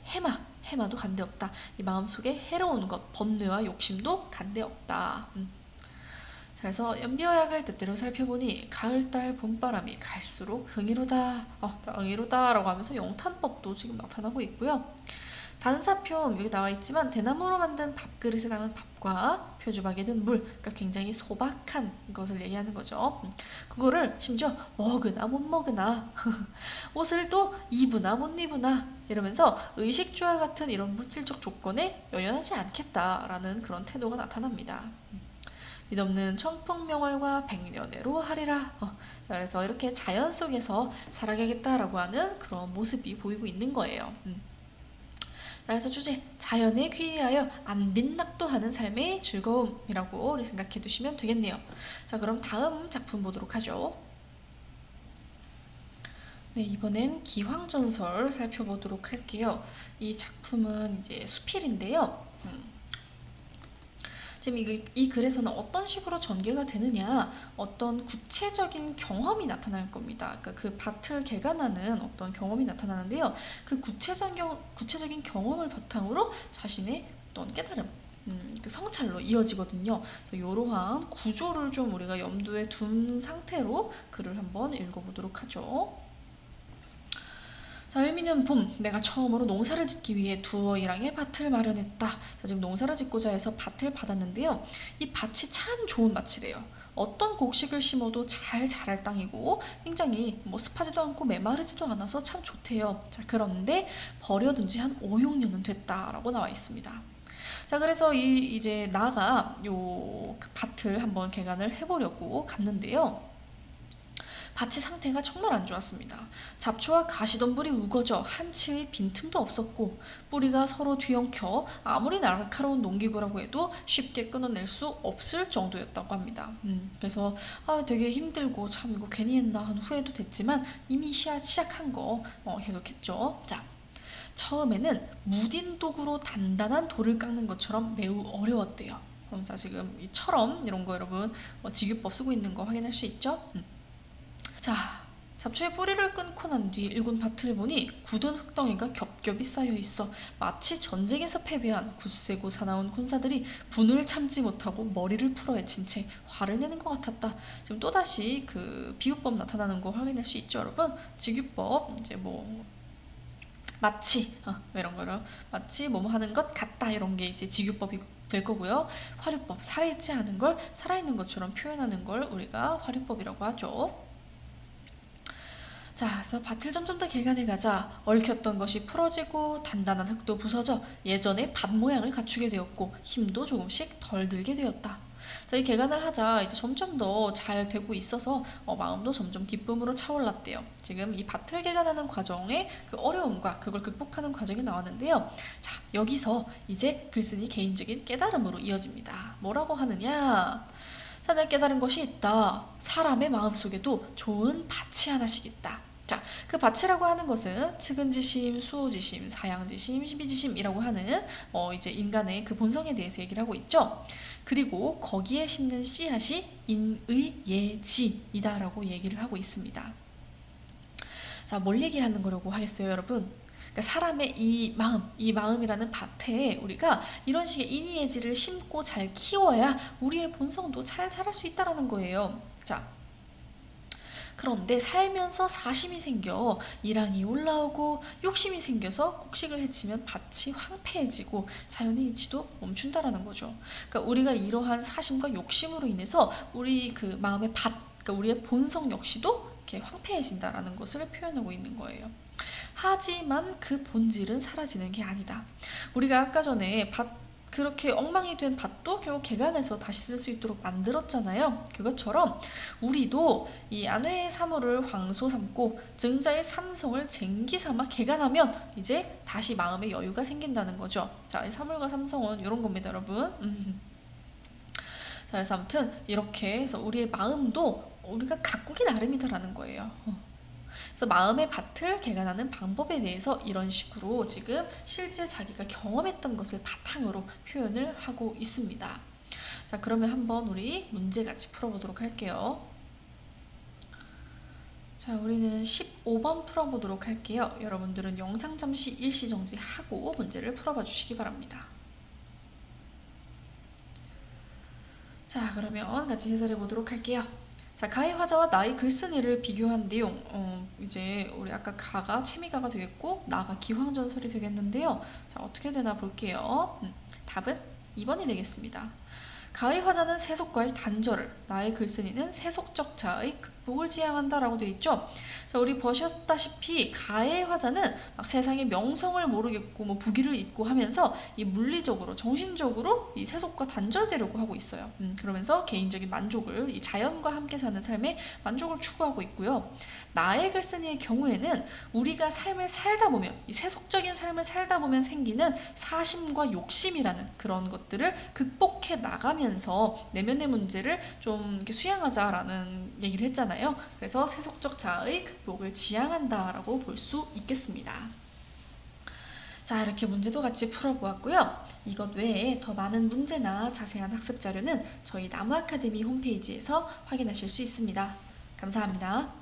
해마도 간데 없다. 이 마음속에 해로운 것, 번뇌와 욕심도 간데 없다. 자, 그래서 연비어약을 뜻대로 살펴보니 가을달 봄바람이 갈수록 흥이로다. 흥이로다 라고 하면서 영탄법도 지금 나타나고 있고요. 단사표 여기 나와 있지만 대나무로 만든 밥그릇에 담은 밥과 표주박에 든 물, 그러니까 굉장히 소박한 것을 얘기하는 거죠. 그거를 심지어 먹으나 못 먹으나 옷을 또 입으나 못 입으나 이러면서 의식주와 같은 이런 물질적 조건에 연연하지 않겠다라는 그런 태도가 나타납니다. 믿없는 청풍명월과 백년애로 하리라. 그래서 이렇게 자연 속에서 살아가겠다라고 하는 그런 모습이 보이고 있는 거예요. 자, 그래서 주제 자연에 귀의하여 안 빈낙도하는 삶의 즐거움이라고 우리 생각해 두시면 되겠네요. 자, 그럼 다음 작품 보도록 하죠. 네, 이번엔 기황전설 살펴보도록 할게요. 이 작품은 이제 수필인데요. 지금 이 글에서는 어떤 식으로 전개가 되느냐, 어떤 구체적인 경험이 나타날 겁니다. 그러니까 그 밭을 개간하는 어떤 경험이 나타나는데요. 그 구체적인 경험을 바탕으로 자신의 어떤 깨달음, 그 성찰로 이어지거든요. 그래서 이러한 구조를 좀 우리가 염두에 둔 상태로 글을 한번 읽어보도록 하죠. 자, 을미년 봄, 내가 처음으로 농사를 짓기 위해 두어이랑의 밭을 마련했다. 자, 지금 농사를 짓고자 해서 밭을 받았는데요. 이 밭이 참 좋은 밭이래요. 어떤 곡식을 심어도 잘 자랄 땅이고 굉장히 습하지도 않고 메마르지도 않아서 참 좋대요. 자, 그런데 버려둔 지 한 5, 6년은 됐다라고 나와 있습니다. 자, 그래서 이제 나가 그 밭을 한번 개간을 해보려고 갔는데요. 밭의 상태가 정말 안 좋았습니다. 잡초와 가시덤불이 우거져 한치의 빈틈도 없었고 뿌리가 서로 뒤엉켜 아무리 날카로운 농기구라고 해도 쉽게 끊어낼 수 없을 정도였다고 합니다. 그래서 되게 힘들고 참 이거 괜히 했나 하는 후회도 됐지만 이미 시작한 거 계속했죠. 자, 처음에는 무딘 도구로 단단한 돌을 깎는 것처럼 매우 어려웠대요. 자, 지금 이처럼 이런 거 여러분 직유법 쓰고 있는 거 확인할 수 있죠? 자, 잡초의 뿌리를 끊고 난 뒤 일군 밭을 보니 굳은 흙덩이가 겹겹이 쌓여 있어 마치 전쟁에서 패배한 굳세고 사나운 군사들이 분을 참지 못하고 머리를 풀어헤친 채 화를 내는 것 같았다. 지금 또다시 그 비유법 나타나는 거 확인할 수 있죠, 여러분? 직유법 이제 마치 이런 거요. 마치 뭐뭐 하는 것 같다 이런 게 이제 직유법이 될 거고요. 화류법, 살아있지 않은 걸 살아있는 것처럼 표현하는 걸 우리가 화류법이라고 하죠. 자, 그래서 밭을 점점 더 개간해가자 얽혔던 것이 풀어지고 단단한 흙도 부서져 예전의 밭 모양을 갖추게 되었고 힘도 조금씩 덜 들게 되었다. 자, 이 개간을 하자 이제 점점 더 잘 되고 있어서 마음도 점점 기쁨으로 차올랐대요. 지금 이 밭을 개간하는 과정의 그 어려움과 그걸 극복하는 과정이 나왔는데요. 자, 여기서 이제 글쓴이 개인적인 깨달음으로 이어집니다. 뭐라고 하느냐? 자, 내가 깨달은 것이 있다. 사람의 마음속에도 좋은 밭이 하나씩 있다. 자, 그 밭이라고 하는 것은 측은지심, 수호지심, 사양지심, 희비지심이라고 하는 이제 인간의 그 본성에 대해서 얘기를 하고 있죠. 그리고 거기에 심는 씨앗이 인의예지이다라고 얘기를 하고 있습니다. 자, 뭘 얘기하는 거라고 하겠어요, 여러분? 그러니까 사람의 이 마음이라는 밭에 우리가 이런 식의 인의예지를 심고 잘 키워야 우리의 본성도 잘 자랄 수 있다라는 거예요. 자, 그런데 살면서 사심이 생겨 일항이 올라오고 욕심이 생겨서 곡식을 해치면 밭이 황폐해지고 자연의 이치도 멈춘다라는 거죠. 그러니까 우리가 이러한 사심과 욕심으로 인해서 우리 그 마음의 그러니까 우리의 본성 역시도 이렇게 황폐해진다라는 것을 표현하고 있는 거예요. 하지만 그 본질은 사라지는 게 아니다. 우리가 아까 전에 그렇게 엉망이 된 밭도 결국 개간해서 다시 쓸 수 있도록 만들었잖아요. 그것처럼 우리도 이 안회의 사물을 황소 삼고 증자의 삼성을 쟁기 삼아 개간하면 이제 다시 마음의 여유가 생긴다는 거죠. 자, 이 사물과 삼성은 이런 겁니다, 여러분. 자, 그래서 아무튼 이렇게 해서 우리의 마음도 우리가 가꾸기 나름이다라는 거예요. 그래서 마음의 밭을 개간하는 방법에 대해서 이런 식으로 지금 실제 자기가 경험했던 것을 바탕으로 표현을 하고 있습니다. 자, 그러면 한번 우리 문제 같이 풀어보도록 할게요. 자, 우리는 15번 풀어보도록 할게요. 여러분들은 영상 잠시 일시정지하고 문제를 풀어봐 주시기 바랍니다. 자, 그러면 같이 해설해 보도록 할게요. 자, 가의 화자와 나의 글쓴이를 비교한 내용. 이제 우리 아까 가가 채미가가 되겠고 나가 기황전설이 되겠는데요. 자, 어떻게 되나 볼게요. 답은 2번이 되겠습니다. 가의 화자는 세속과의 단절을, 나의 글쓴이는 세속적 자의 극복을 지향한다라고 되어 있죠. 자, 우리 보셨다시피 가의 화자는 막 세상의 명성을 모르겠고 뭐 부귀를 입고 하면서 이 물리적으로 정신적으로 이 세속과 단절되려고 하고 있어요. 그러면서 개인적인 만족을, 이 자연과 함께 사는 삶의 만족을 추구하고 있고요. 나의 글쓴이의 경우에는 우리가 삶을 살다 보면, 이 세속적인 삶을 살다 보면 생기는 사심과 욕심이라는 그런 것들을 극복해 나가면서 내면의 문제를 좀 이렇게 수양하자라는 얘기를 했잖아요. 그래서 세속적 자아의 극복을 지향한다라고 볼 수 있겠습니다. 자, 이렇게 문제도 같이 풀어보았고요. 이것 외에 더 많은 문제나 자세한 학습 자료는 저희 나무 아카데미 홈페이지에서 확인하실 수 있습니다. 감사합니다.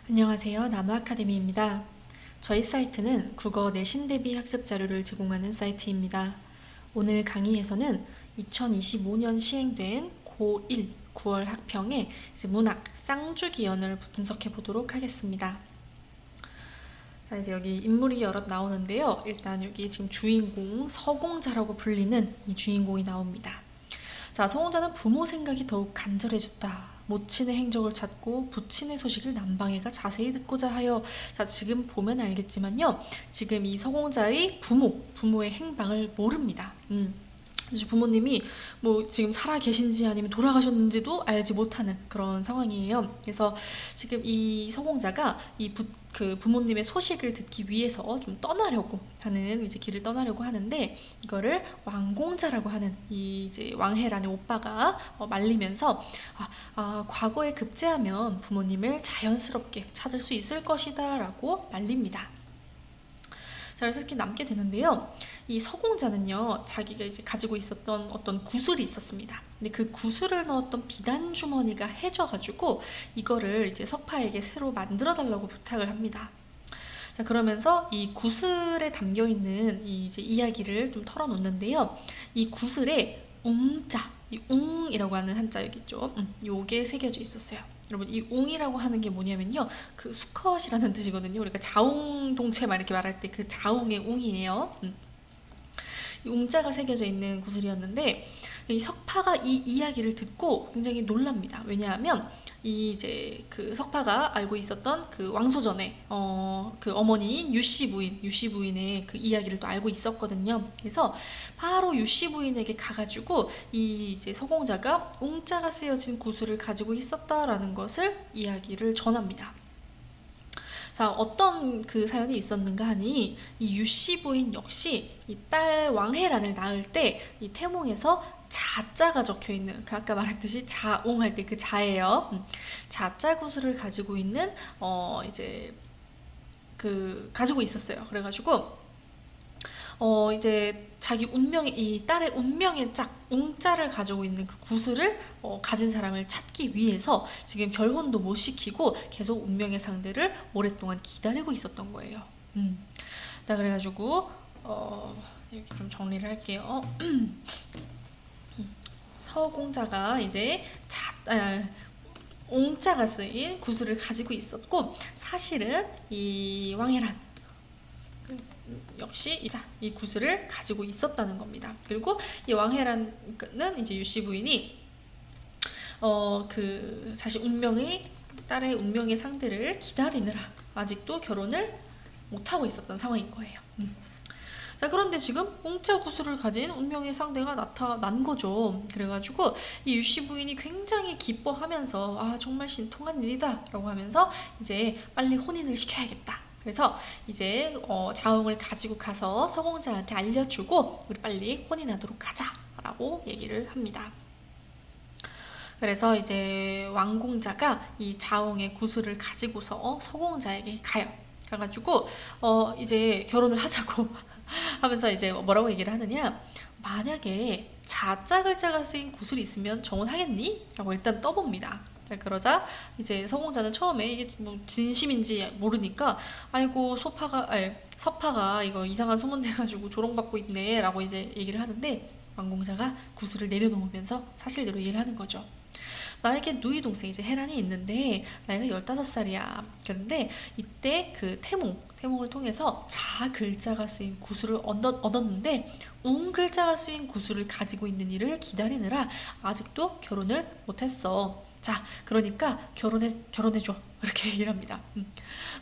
안녕하세요. 나무 아카데미입니다. 저희 사이트는 국어 내신 대비 학습 자료를 제공하는 사이트입니다. 오늘 강의에서는 2025년 시행된 고1 9월 학평의 문학 쌍주기연을 분석해 보도록 하겠습니다. 자, 이제 여기 인물이 여럿 나오는데요. 일단 여기 지금 주인공 서공자라고 불리는 이 주인공이 나옵니다. 자, 서공자는 부모 생각이 더욱 간절해졌다. 모친의 행적을 찾고 부친의 소식을 남방애가 자세히 듣고자 하여. 자, 지금 보면 알겠지만요. 지금 이 서공자의 부모의 행방을 모릅니다. 부모님이 뭐 지금 살아 계신지 아니면 돌아가셨는지도 알지 못하는 그런 상황이에요. 그래서 지금 이 서공자가 그 부모님의 소식을 듣기 위해서 좀 떠나려고 하는, 이제 길을 떠나려고 하는데, 이거를 왕공자라고 하는 이 이제 왕해라는 오빠가 말리면서 과거에 급제하면 부모님을 자연스럽게 찾을 수 있을 것이다 라고 말립니다. 자, 그래서 이렇게 남게 되는데요. 이 서공자는요, 자기가 이제 가지고 있었던 어떤 구슬이 있었습니다. 근데 그 구슬을 넣었던 비단 주머니가 해져가지고 이거를 이제 석파에게 새로 만들어 달라고 부탁을 합니다. 자, 그러면서 이 구슬에 담겨 있는 이 이제 이야기를 좀 털어놓는데요. 이 구슬에 웅자, 이 웅이라고 하는 한자 여기 있죠. 요게 새겨져 있었어요. 여러분, 이 웅이라고 하는 게 뭐냐면요, 그 수컷이라는 뜻이거든요. 우리가 자웅동체만 이렇게 말할 때 그 자웅의 웅이에요. 이 웅자가 새겨져 있는 구슬이었는데, 이 석파가 이 이야기를 듣고 굉장히 놀랍니다. 왜냐하면 이제 그 석파가 알고 있었던 그 왕소전에 그 어머니인 유씨 부인의 그 이야기를 또 알고 있었거든요. 그래서 바로 유씨 부인에게 가가지고 이 이제 서공자가 웅자가 쓰여진 구슬을 가지고 있었다라는 것을 이야기를 전합니다. 자, 어떤 그 사연이 있었는가 하니 이 유씨 부인 역시 이 딸 왕혜란을 낳을 때 이 태몽에서 자자가 적혀 있는 그 아까 말했듯이 자옹할 때 그 자예요. 자자 구슬을 가지고 있는 이제 그 가지고 있었어요. 그래가지고 이제 자기 운명의 이 딸의 운명의 짝 웅자를 가지고 있는 그 구슬을 가진 사람을 찾기 위해서 지금 결혼도 못 시키고 계속 운명의 상대를 오랫동안 기다리고 있었던 거예요. 자, 그래가지고 여기 좀 정리를 할게요. 서공자가 이제 옹자가 쓰인 구슬을 가지고 있었고, 사실은 이 왕혜란 역시 이 구슬을 가지고 있었다는 겁니다. 그리고 이 왕혜란은 이제 유씨 부인이 그 자신 딸의 운명의 상대를 기다리느라 아직도 결혼을 못하고 있었던 상황인 거예요. 자, 그런데 지금 옹자 구슬을 가진 운명의 상대가 나타난 거죠. 그래가지고 이 유씨 부인이 굉장히 기뻐하면서 아, 정말 신통한 일이다 라고 하면서 이제 빨리 혼인을 시켜야겠다. 그래서 이제 자웅을 가지고 가서 서공자한테 알려주고 우리 빨리 혼인하도록 하자 라고 얘기를 합니다. 그래서 이제 왕공자가 이 자웅의 구슬을 가지고서 서공자에게 가요. 가가지고 이제 결혼을 하자고 하면서 이제 뭐라고 얘기를 하느냐, 만약에 자자 글자가 쓰인 구슬이 있으면 정혼하겠니? 라고 일단 떠봅니다. 자, 그러자 이제 서공자는 처음에 이게 뭐 진심인지 모르니까 아이고 서파가 이거 이상한 소문 내가지고 조롱받고 있네 라고 이제 얘기를 하는데, 왕공자가 구슬을 내려놓으면서 사실대로 얘기를 하는 거죠. 나에게 누이 동생 이제 혜란이 있는데 나이가 15살이야. 그런데 이때 그 태몽을 통해서 자 글자가 쓰인 구슬을 얻었는데 옹 글자가 쓰인 구슬을 가지고 있는 이를 기다리느라 아직도 결혼을 못했어. 자, 그러니까 결혼해줘. 이렇게 얘기를 합니다.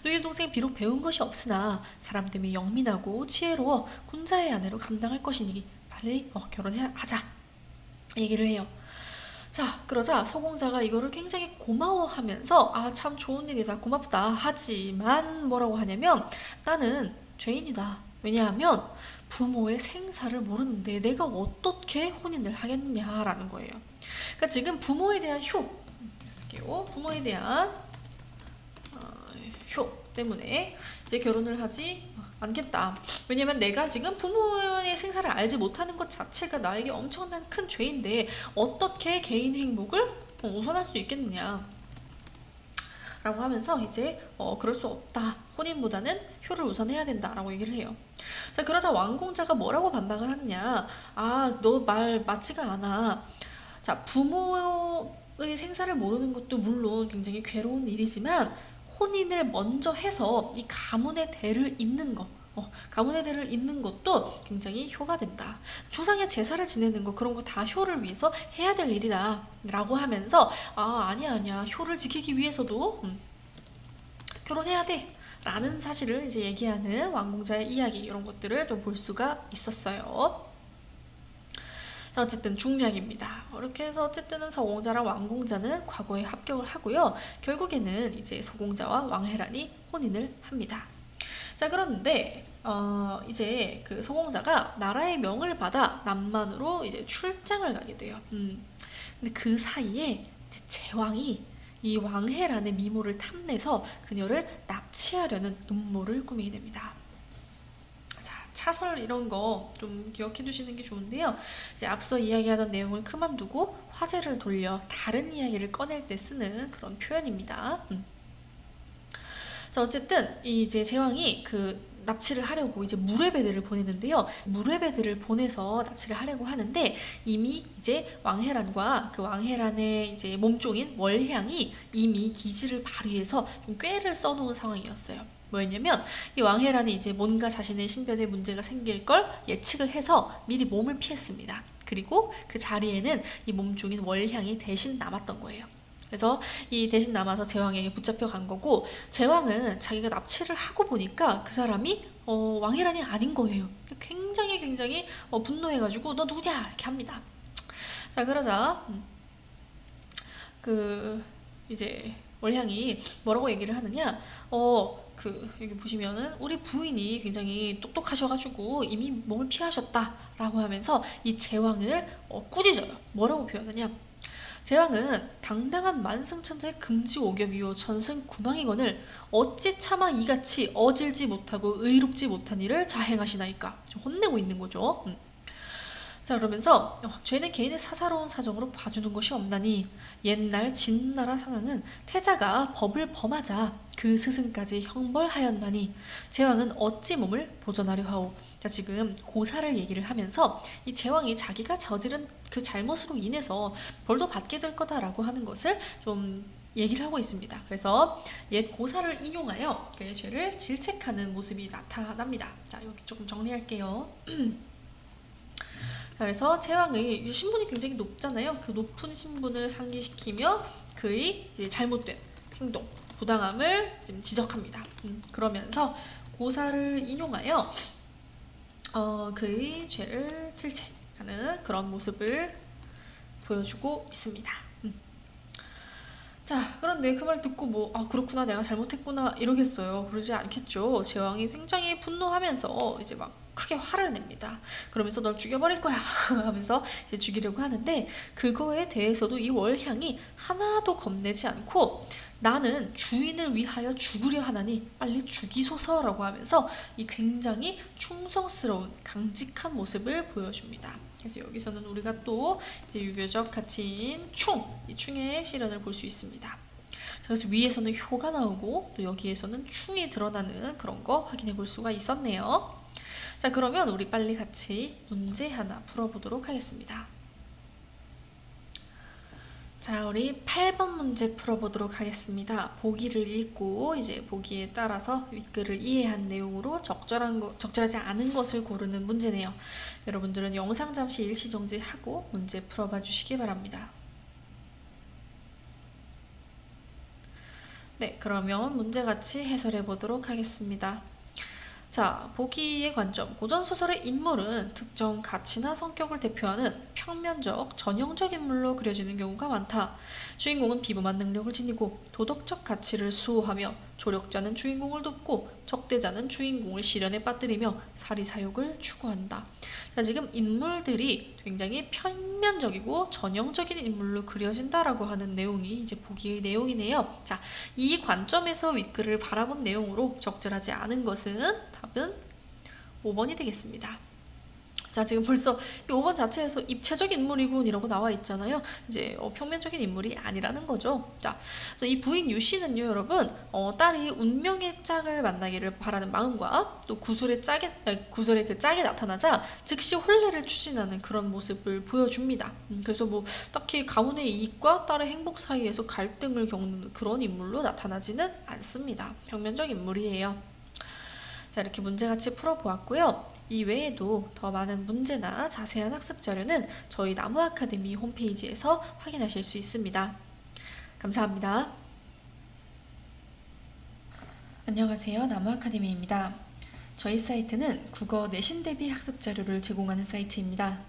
누이 동생 비록 배운 것이 없으나 사람 때문에 영민하고 지혜로워 군자의 아내로 감당할 것이니 빨리 결혼하자 얘기를 해요. 자, 그러자 서공자가 이거를 굉장히 고마워하면서 아, 참 좋은 일이다, 고맙다 하지만 뭐라고 하냐면, 나는 죄인이다. 왜냐하면 부모의 생사를 모르는데 내가 어떻게 혼인을 하겠느냐라는 거예요. 그러니까 지금 부모에 대한 부모에 대한 효 때문에 이제 결혼을 하지 않겠다. 왜냐면 내가 지금 부모의 생사를 알지 못하는 것 자체가 나에게 엄청난 큰 죄인데 어떻게 개인 행복을 우선할 수 있겠느냐 라고 하면서 이제 그럴 수 없다. 혼인보다는 효를 우선해야 된다 라고 얘기를 해요. 자, 그러자 왕공자가 뭐라고 반박을 하느냐, 아, 너 말 맞지가 않아. 자, 부모의 생사를 모르는 것도 물론 굉장히 괴로운 일이지만 혼인을 먼저 해서 이 가문의 대를 잇는 것, 가문의 대를 잇는 것도 굉장히 효가 된다. 조상의 제사를 지내는 거, 그런 거 다 효를 위해서 해야 될 일이다 라고 하면서 아니야 효를 지키기 위해서도 결혼해야 돼 라는 사실을 이제 얘기하는 왕공자의 이야기, 이런 것들을 좀 볼 수가 있었어요. 자, 어쨌든 중략입니다. 이렇게 해서 어쨌든 서공자랑 왕공자는 과거에 합격을 하고요. 결국에는 이제 서공자와 왕혜란이 혼인을 합니다. 자, 그런데 이제 그 서공자가 나라의 명을 받아 남만으로 이제 출장을 가게 돼요. 근데 그 사이에 이제 제왕이 이 왕혜란의 미모를 탐내서 그녀를 납치하려는 음모를 꾸미게 됩니다. 차설 이런 거 좀 기억해 두시는 게 좋은데요. 이제 앞서 이야기하던 내용을 그만두고 화제를 돌려 다른 이야기를 꺼낼 때 쓰는 그런 표현입니다. 자, 어쨌든 이제 제왕이 그 납치를 하려고 이제 무례배들을 보내는데요. 무례배들을 보내서 납치를 하려고 하는데 이미 이제 왕혜란과 그 왕혜란의 이제 몸종인 월향이 이미 기지를 발휘해서 좀 꾀를 써놓은 상황이었어요. 뭐였냐면 이 왕혜란이 이제 뭔가 자신의 신변에 문제가 생길 걸 예측을 해서 미리 몸을 피했습니다. 그리고 그 자리에는 이 몸종인 월향이 대신 남았던 거예요. 그래서 이 대신 남아서 제왕에게 붙잡혀 간 거고, 제왕은 자기가 납치를 하고 보니까 그 사람이 왕혜란이 아닌 거예요. 굉장히 분노해가지고 너 누구냐 이렇게 합니다. 자, 그러자 그 이제 월향이 뭐라고 얘기를 하느냐, 여기 보시면은 우리 부인이 굉장히 똑똑하셔가지고 이미 몸을 피하셨다라고 하면서 이 제왕을 꾸짖어요. 뭐라고 표현하냐? 제왕은 당당한 만승천자의 금지오ገብ이요 전승구망이거늘 어찌 차마 이같이 어질지 못하고 의롭지 못한 일을 자행하시나이까. 좀 혼내고 있는 거죠. 자, 그러면서 죄는 개인의 사사로운 사정으로 봐주는 것이 없나니 옛날 진나라 상황은 태자가 법을 범하자 그 스승까지 형벌하였나니 제왕은 어찌 몸을 보전하려 하오. 자, 지금 고사를 얘기를 하면서 이 제왕이 자기가 저지른 그 잘못으로 인해서 벌도 받게 될 거다라고 하는 것을 좀 얘기를 하고 있습니다. 그래서 옛 고사를 인용하여 그의 죄를 질책하는 모습이 나타납니다. 자, 여기 조금 정리할게요. 자, 그래서 제왕의 신분이 굉장히 높잖아요. 그 높은 신분을 상기시키며 그의 이제 잘못된 행동, 부당함을 지금 지적합니다. 그러면서 고사를 인용하여 그의 죄를 질책하는 그런 모습을 보여주고 있습니다. 자, 그런데 그 말 듣고 그렇구나, 내가 잘못했구나 이러겠어요? 그러지 않겠죠. 제왕이 굉장히 분노하면서 이제 막 크게 화를 냅니다. 그러면서 널 죽여버릴 거야 하면서 이제 죽이려고 하는데, 그거에 대해서도 이 월향이 하나도 겁내지 않고 나는 주인을 위하여 죽으려 하나니 빨리 죽이소서라고 하면서 이 굉장히 충성스러운 강직한 모습을 보여줍니다. 그래서 여기서는 우리가 또 이제 유교적 가치인 이 충의 실현을 볼 수 있습니다. 자, 그래서 위에서는 효가 나오고 또 여기에서는 충이 드러나는 그런 거 확인해 볼 수가 있었네요. 자, 그러면 우리 빨리 같이 문제 하나 풀어보도록 하겠습니다. 자, 우리 8번 문제 풀어보도록 하겠습니다. 보기를 읽고 이제 보기에 따라서 윗글을 이해한 내용으로 적절하지 않은 것을 고르는 문제네요. 여러분들은 영상 잠시 일시정지하고 문제 풀어봐 주시기 바랍니다. 네, 그러면 문제같이 해설해 보도록 하겠습니다. 자, 보기의 관점. 고전소설의 인물은 특정 가치나 성격을 대표하는 평면적, 전형적 인물로 그려지는 경우가 많다. 주인공은 비범한 능력을 지니고 도덕적 가치를 수호하며 조력자는 주인공을 돕고 적대자는 주인공을 시련에 빠뜨리며 사리사욕을 추구한다. 자, 지금 인물들이 굉장히 평면적이고 전형적인 인물로 그려진다라고 하는 내용이 이제 보기의 내용이네요. 자, 이 관점에서 윗글을 바라본 내용으로 적절하지 않은 것은 답은 5번이 되겠습니다. 자, 지금 벌써 이 5번 자체에서 입체적 인물이군 이라고 나와 있잖아요. 이제 평면적인 인물이 아니라는 거죠. 자, 그래서 이 부인 유씨는요, 여러분, 딸이 운명의 짝을 만나기를 바라는 마음과 또 구설의 그 짝이 나타나자 즉시 혼례를 추진하는 그런 모습을 보여줍니다. 그래서 딱히 가문의 이익과 딸의 행복 사이에서 갈등을 겪는 그런 인물로 나타나지는 않습니다. 평면적 인물이에요. 자, 이렇게 문제같이 풀어보았고요. 이 외에도 더 많은 문제나 자세한 학습 자료는 저희 나무아카데미 홈페이지에서 확인하실 수 있습니다. 감사합니다. 안녕하세요. 나무아카데미입니다. 저희 사이트는 국어 내신 대비 학습 자료를 제공하는 사이트입니다.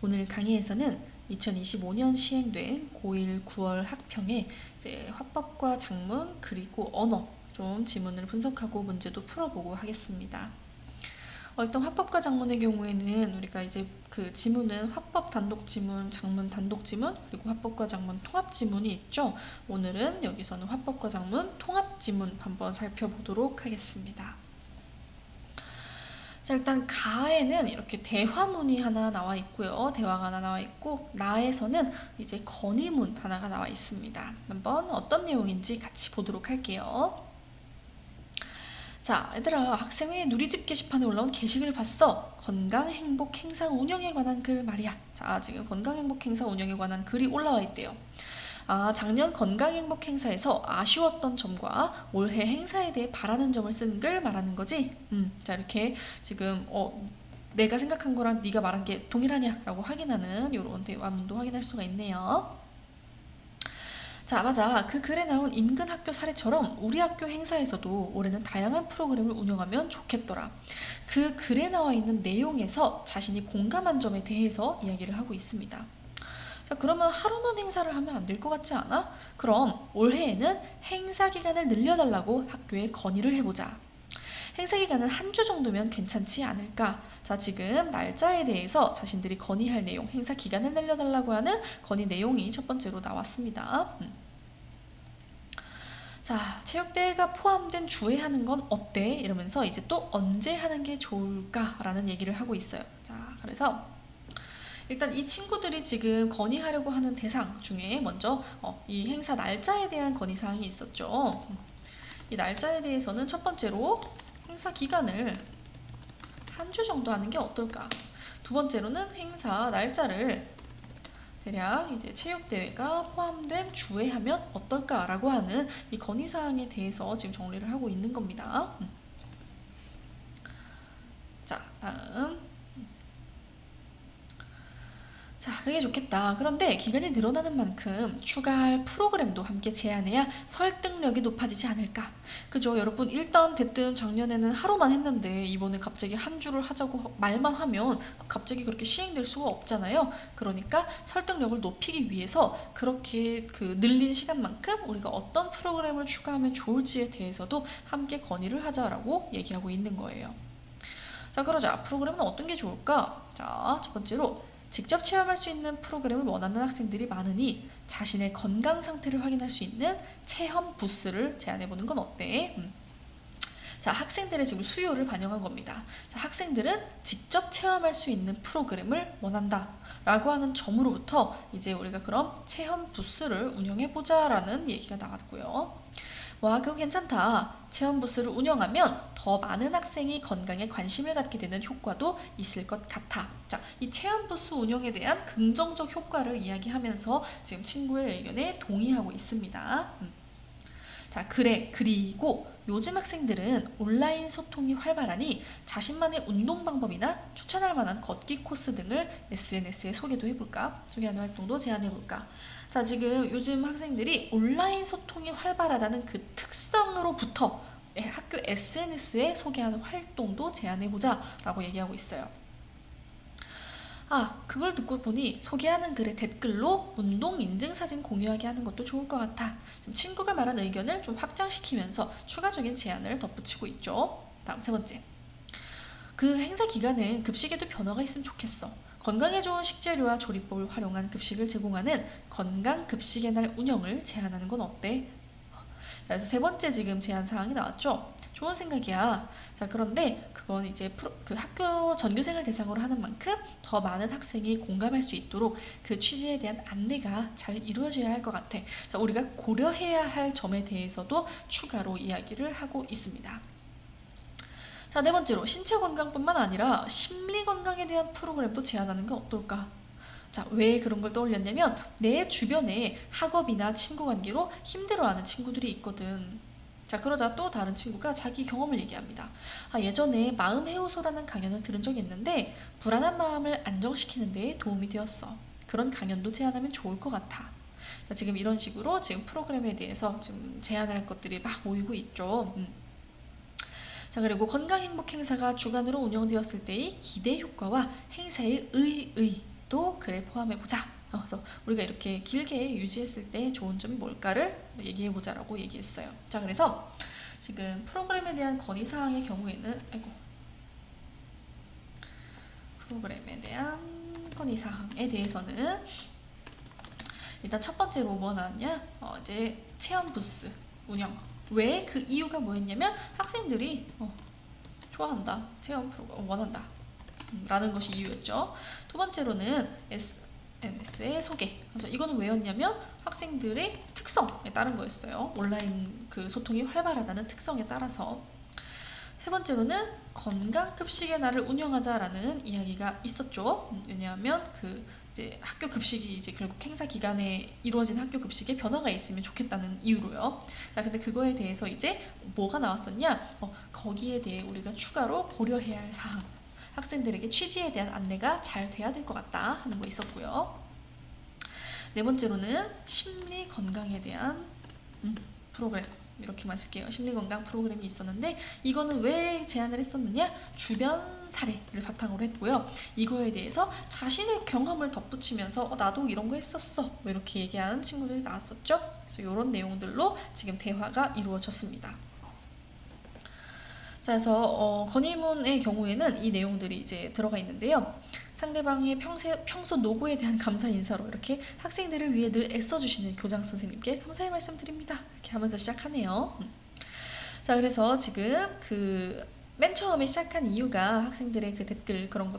오늘 강의에서는 2025년 시행된 고1 9월 학평에 이제 화법과 작문 그리고 언어 좀 지문을 분석하고 문제도 풀어보고 하겠습니다. 일단 화법과 작문의 경우에는 우리가 이제 그 지문은 화법 단독 지문, 작문 단독 지문, 그리고 화법과 작문 통합 지문이 있죠. 오늘은 여기서는 화법과 작문 통합 지문 한번 살펴보도록 하겠습니다. 자, 일단 가에는 이렇게 대화문이 하나 나와 있고요. 대화가 하나 나와 있고, 나에서는 이제 건의문 하나가 나와 있습니다. 한번 어떤 내용인지 같이 보도록 할게요. 자, 얘들아, 학생회 누리집 게시판에 올라온 게시글 봤어? 건강 행복 행사 운영에 관한 글 말이야. 자, 지금 건강 행복 행사 운영에 관한 글이 올라와 있대요. 작년 건강 행복 행사에서 아쉬웠던 점과 올해 행사에 대해 바라는 점을 쓴 글 말하는 거지? 자, 이렇게 지금 내가 생각한 거랑 네가 말한 게 동일하냐? 라고 확인하는 이런 대화문도 확인할 수가 있네요. 자, 맞아. 그 글에 나온 인근 학교 사례처럼 우리 학교 행사에서도 올해는 다양한 프로그램을 운영하면 좋겠더라. 그 글에 나와 있는 내용에서 자신이 공감한 점에 대해서 이야기를 하고 있습니다. 자, 그러면 하루만 행사를 하면 안 될 것 같지 않아? 그럼 올해에는 행사 기간을 늘려달라고 학교에 건의를 해보자. 행사 기간은 한 주 정도면 괜찮지 않을까? 자, 지금 날짜에 대해서 자신들이 건의할 내용, 행사 기간을 늘려달라고 하는 건의 내용이 첫 번째로 나왔습니다. 자, 체육대회가 포함된 주에 하는 건 어때? 이러면서 이제 또 언제 하는 게 좋을까라는 얘기를 하고 있어요. 자, 그래서 일단 이 친구들이 지금 건의하려고 하는 대상 중에 먼저 이 행사 날짜에 대한 건의사항이 있었죠. 이 날짜에 대해서는 첫 번째로 행사 기간을 한 주 정도 하는 게 어떨까? 두 번째로는 행사 날짜를 대략 이제 체육대회가 포함된 주에 하면 어떨까라고 하는 이 건의사항에 대해서 지금 정리를 하고 있는 겁니다. 자, 다음. 자, 그게 좋겠다. 그런데 기간이 늘어나는 만큼 추가할 프로그램도 함께 제안해야 설득력이 높아지지 않을까? 그죠? 여러분, 일단 대뜸 작년에는 하루만 했는데 이번에 갑자기 한 주를 하자고 말만 하면 갑자기 그렇게 시행될 수가 없잖아요. 그러니까 설득력을 높이기 위해서 그렇게 늘린 시간만큼 우리가 어떤 프로그램을 추가하면 좋을지에 대해서도 함께 건의를 하자라고 얘기하고 있는 거예요. 자, 그러자 프로그램은 어떤 게 좋을까? 자, 첫 번째로 직접 체험할 수 있는 프로그램을 원하는 학생들이 많으니 자신의 건강 상태를 확인할 수 있는 체험 부스를 제안해보는 건 어때? 자, 학생들의 지금 수요를 반영한 겁니다. 자, 학생들은 직접 체험할 수 있는 프로그램을 원한다 라고 하는 점으로부터 이제 우리가 그럼 체험 부스를 운영해보자 라는 얘기가 나왔고요. 와, 그거 괜찮다. 체험 부스를 운영하면 더 많은 학생이 건강에 관심을 갖게 되는 효과도 있을 것 같아. 자, 이 체험 부스 운영에 대한 긍정적 효과를 이야기하면서 지금 친구의 의견에 동의하고 있습니다. 자, 그리고 요즘 학생들은 온라인 소통이 활발하니 자신만의 운동 방법이나 추천할 만한 걷기 코스 등을 SNS에 소개하는 활동도 제안해볼까. 자, 지금 요즘 학생들이 온라인 소통이 활발하다는 그 특성으로부터 학교 SNS에 소개하는 활동도 제안해보자 라고 얘기하고 있어요. 아, 그걸 듣고 보니 소개하는 글에 댓글로 운동 인증사진 공유하게 하는 것도 좋을 것 같아. 지금 친구가 말한 의견을 좀 확장시키면서 추가적인 제안을 덧붙이고 있죠. 다음 세 번째. 그 행사 기간에 급식에도 변화가 있으면 좋겠어. 건강에 좋은 식재료와 조리법을 활용한 급식을 제공하는 건강급식의 날 운영을 제안하는 건 어때? 자, 그래서 세 번째 지금 제안 사항이 나왔죠. 좋은 생각이야. 자, 그런데 그건 이제 학교 전교생을 대상으로 하는 만큼 더 많은 학생이 공감할 수 있도록 그 취지에 대한 안내가 잘 이루어져야 할 것 같아. 자, 우리가 고려해야 할 점에 대해서도 추가로 이야기를 하고 있습니다. 자, 네 번째로 신체 건강뿐만 아니라 심리 건강에 대한 프로그램도 제안하는 게 어떨까? 자, 왜 그런 걸 떠올렸냐면 내 주변에 학업이나 친구 관계로 힘들어하는 친구들이 있거든. 자, 그러자 또 다른 친구가 자기 경험을 얘기합니다. 아, 예전에 마음해요소라는 강연을 들은 적이 있는데 불안한 마음을 안정시키는 데 도움이 되었어. 그런 강연도 제안하면 좋을 것 같아. 자, 지금 이런 식으로 지금 프로그램에 대해서 지금 제안할 것들이 막 모이고 있죠. 자, 그리고 건강행복 행사가 주간으로 운영되었을 때의 기대 효과와 행사의 의의도 글에 포함해보자. 그래서 우리가 이렇게 길게 유지했을 때 좋은 점이 뭘까를 얘기해보자라고 얘기했어요. 자, 그래서 지금 프로그램에 대한 건의사항의 경우에는 프로그램에 대한 건의사항에 대해서는 일단 첫 번째로 뭐 나왔냐? 이제 체험 부스 운영. 왜? 그 이유가 뭐였냐면 학생들이 좋아한다, 체험 프로그램 원한다 라는 것이 이유였죠. 두 번째로는 SNS의 소개. 그래서 이거는 왜였냐면 학생들의 특성에 따른 거였어요. 온라인 그 소통이 활발하다는 특성에 따라서. 세 번째로는 건강급식의 날을 운영하자라는 이야기가 있었죠. 왜냐하면 이제 학교 급식이 이제 결국 행사 기간에 이루어진 학교 급식에 변화가 있으면 좋겠다는 이유로요. 자, 근데 그거에 대해서 이제 뭐가 나왔었냐? 거기에 대해 우리가 추가로 고려해야 할 사항. 학생들에게 취지에 대한 안내가 잘 돼야 될 것 같다 하는 거 있었고요. 네 번째로는 심리 건강에 대한 프로그램. 이렇게만 쓸게요. 심리건강 프로그램이 있었는데 이거는 왜 제안을 했었느냐? 주변 사례를 바탕으로 했고요. 이거에 대해서 자신의 경험을 덧붙이면서 나도 이런 거 했었어 뭐 이렇게 얘기하는 친구들이 나왔었죠. 그래서 이런 내용들로 지금 대화가 이루어졌습니다. 자, 그래서 건의문의 경우에는 이 내용들이 이제 들어가 있는데요. 상대방의 평소 노고에 대한 감사 인사로 이렇게 학생들을 위해 늘 애써주시는 교장 선생님께 감사의 말씀 드립니다. 이렇게 하면서 시작하네요. 자, 그래서 지금 맨 처음에 시작한 이유가 학생들의 그 댓글 그런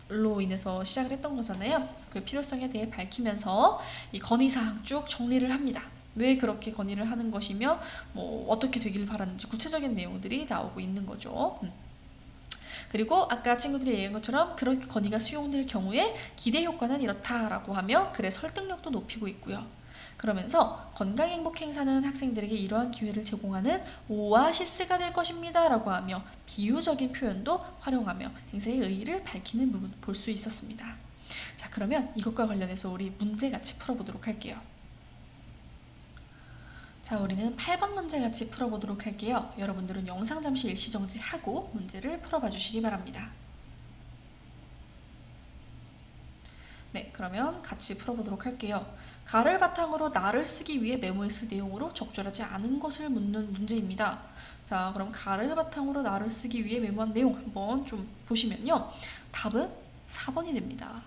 것로 인해서 시작을 했던 거잖아요. 그래서 그 필요성에 대해 밝히면서 이 건의사항 쭉 정리를 합니다. 왜 그렇게 건의를 하는 것이며 뭐 어떻게 되길 바라는지 구체적인 내용들이 나오고 있는 거죠. 그리고 아까 친구들이 얘기한 것처럼 그렇게 건의가 수용될 경우에 기대 효과는 이렇다라고 하며 글의 설득력도 높이고 있고요. 그러면서 건강행복 행사는 학생들에게 이러한 기회를 제공하는 오아시스가 될 것입니다 라고 하며 비유적인 표현도 활용하며 행사의 의의를 밝히는 부분 볼 수 있었습니다. 자, 그러면 이것과 관련해서 우리 문제 같이 풀어보도록 할게요. 자, 우리는 8번 문제 같이 풀어보도록 할게요. 여러분들은 영상 잠시 일시정지하고 문제를 풀어봐 주시기 바랍니다. 네, 그러면 같이 풀어보도록 할게요. 가를 바탕으로 나를 쓰기 위해 메모했을 내용으로 적절하지 않은 것을 묻는 문제입니다. 자, 그럼 가를 바탕으로 나를 쓰기 위해 메모한 내용 한번 좀 보시면요. 답은 4번이 됩니다.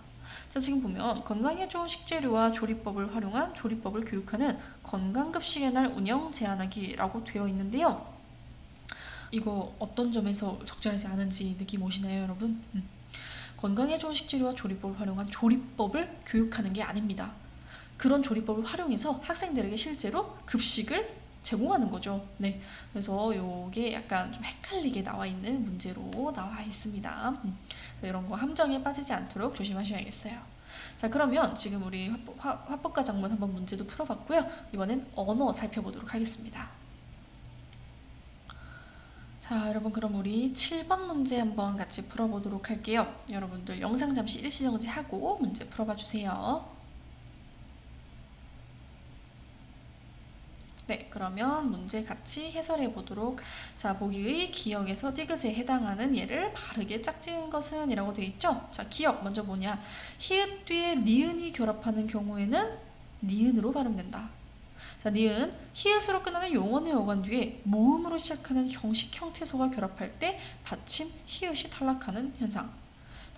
자, 지금 보면 건강에 좋은 식재료와 조리법을 활용한 조리법을 교육하는 건강급식의 날 운영 제한하기라고 되어 있는데요. 이거 어떤 점에서 적절하지 않은지 느낌 오시나요, 여러분? 건강에 좋은 식재료와 조리법을 활용한 조리법을 교육하는 게 아닙니다. 그런 조리법을 활용해서 학생들에게 실제로 급식을 제공하는 거죠. 네, 그래서 이게 약간 좀 헷갈리게 나와 있는 문제로 나와 있습니다. 그래서 이런 거 함정에 빠지지 않도록 조심하셔야겠어요. 자, 그러면 지금 우리 화법과 작문 한번 문제도 풀어봤고요. 이번엔 언어 살펴보도록 하겠습니다. 자, 여러분 그럼 우리 7번 문제 한번 같이 풀어보도록 할게요. 여러분들 영상 잠시 일시정지하고 문제 풀어봐 주세요. 네, 그러면 문제 같이 해설해 보도록. 자, 보기의 기역에서 디귿에 해당하는 예를 바르게 짝지은 것은 이라고 되어 있죠. 자, 기역 먼저 뭐냐. 히읗 뒤에 니은이 결합하는 경우에는 니은으로 발음된다. 자, 니은, 히읗으로 끝나는 용언의 어간 뒤에 모음으로 시작하는 형식 형태소가 결합할 때 받침 히읗이 탈락하는 현상.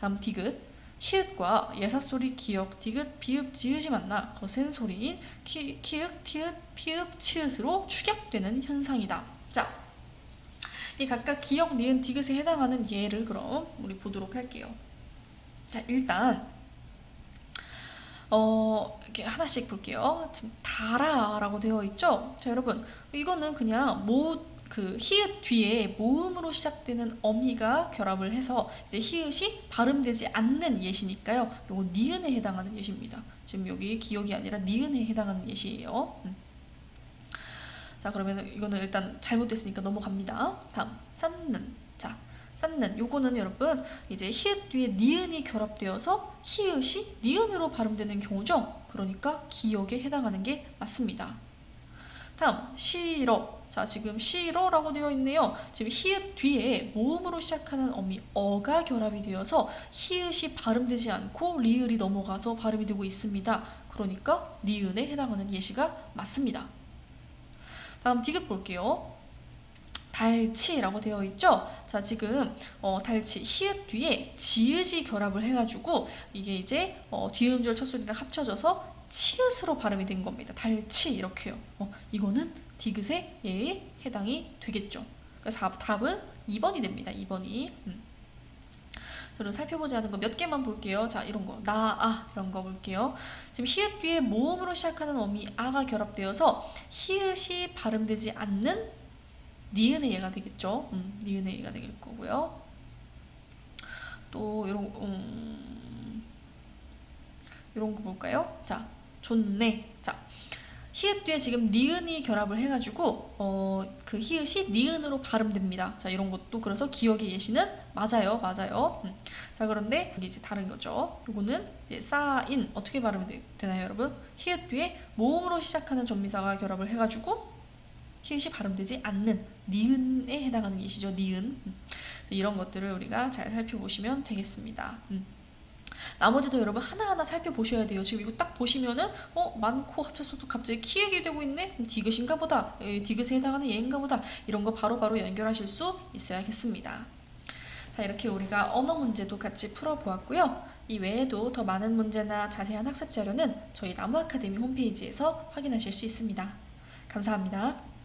다음 디귿, 히읗과 예사소리 기역, 디귿, 비읍, 지읒이 만나 거센 소리인 키읔, 티읕, 피읒, 치읒으로 축약되는 현상이다. 자, 이 각각 기역, 니은, 디귿에 해당하는 예를 그럼 우리 보도록 할게요. 자, 일단 이렇게 하나씩 볼게요. 지금 달아라고 되어 있죠. 자, 여러분 이거는 그냥 히읗 뒤에 모음으로 시작되는 어미가 결합을 해서 이제 히읗이 발음되지 않는 예시니까요. 요거 니은에 해당하는 예시입니다. 지금 여기 기역이 아니라 니은에 해당하는 예시예요. 자, 그러면 이거는 일단 잘못됐으니까 넘어갑니다. 다음 쌓는. 자, 쌓는 요거는 여러분 이제 히읗 뒤에 니은이 결합되어서 히읗이 니은으로 발음되는 경우죠. 그러니까 기역에 해당하는 게 맞습니다. 다음 싫어. 자, 지금 싫어라고 되어 있네요. 지금 히읗 뒤에 모음으로 시작하는 어미 어가 결합이 되어서 히읗이 발음되지 않고 리을이 넘어가서 발음이 되고 있습니다. 그러니까 니은에 해당하는 예시가 맞습니다. 다음 디귿 볼게요. 달치라고 되어 있죠. 자, 지금 달치 히읗 뒤에 지읒이 결합을 해가지고 이게 이제 뒤음절 첫소리랑 합쳐져서 치읓으로 발음이 된 겁니다. 달치 이렇게요. 이거는 디귿의 예에 해당이 되겠죠. 그래서 답은 2번이 됩니다. 2번이. 저는 살펴보지 않은 거 몇 개만 볼게요. 자, 이런 거 나아 이런 거 볼게요. 지금 히읗 뒤에 모음으로 시작하는 어미 아가 결합되어서 히읗이 발음되지 않는 니은의 예가 되겠죠. 니은의 예가 될 거고요. 또 이런 거 볼까요? 자, 좋네. 자, 히읗 뒤에 지금 니은이 결합을 해가지고 그 히읗이 니은으로 발음됩니다. 자, 이런 것도 그래서 기역의 예시는 맞아요. 자, 그런데 이게 이제 다른 거죠. 요거는 이제 쌓인 어떻게 발음이 되나요, 여러분? 히읗 뒤에 모음으로 시작하는 전미사가 결합을 해가지고 히읗이 발음되지 않는 니은에 해당하는 예시죠. 니은. 이런 것들을 우리가 잘 살펴보시면 되겠습니다. 나머지도 여러분 하나하나 살펴보셔야 돼요. 지금 이거 딱 보시면은 많고 합쳐서도 갑자기 키 얘기되고 있네? 디귿인가 보다. 디귿에 해당하는 얘인가 보다. 이런 거 바로바로 연결하실 수 있어야겠습니다. 자, 이렇게 우리가 언어 문제도 같이 풀어보았고요. 이 외에도 더 많은 문제나 자세한 학습 자료는 저희 나무 아카데미 홈페이지에서 확인하실 수 있습니다. 감사합니다.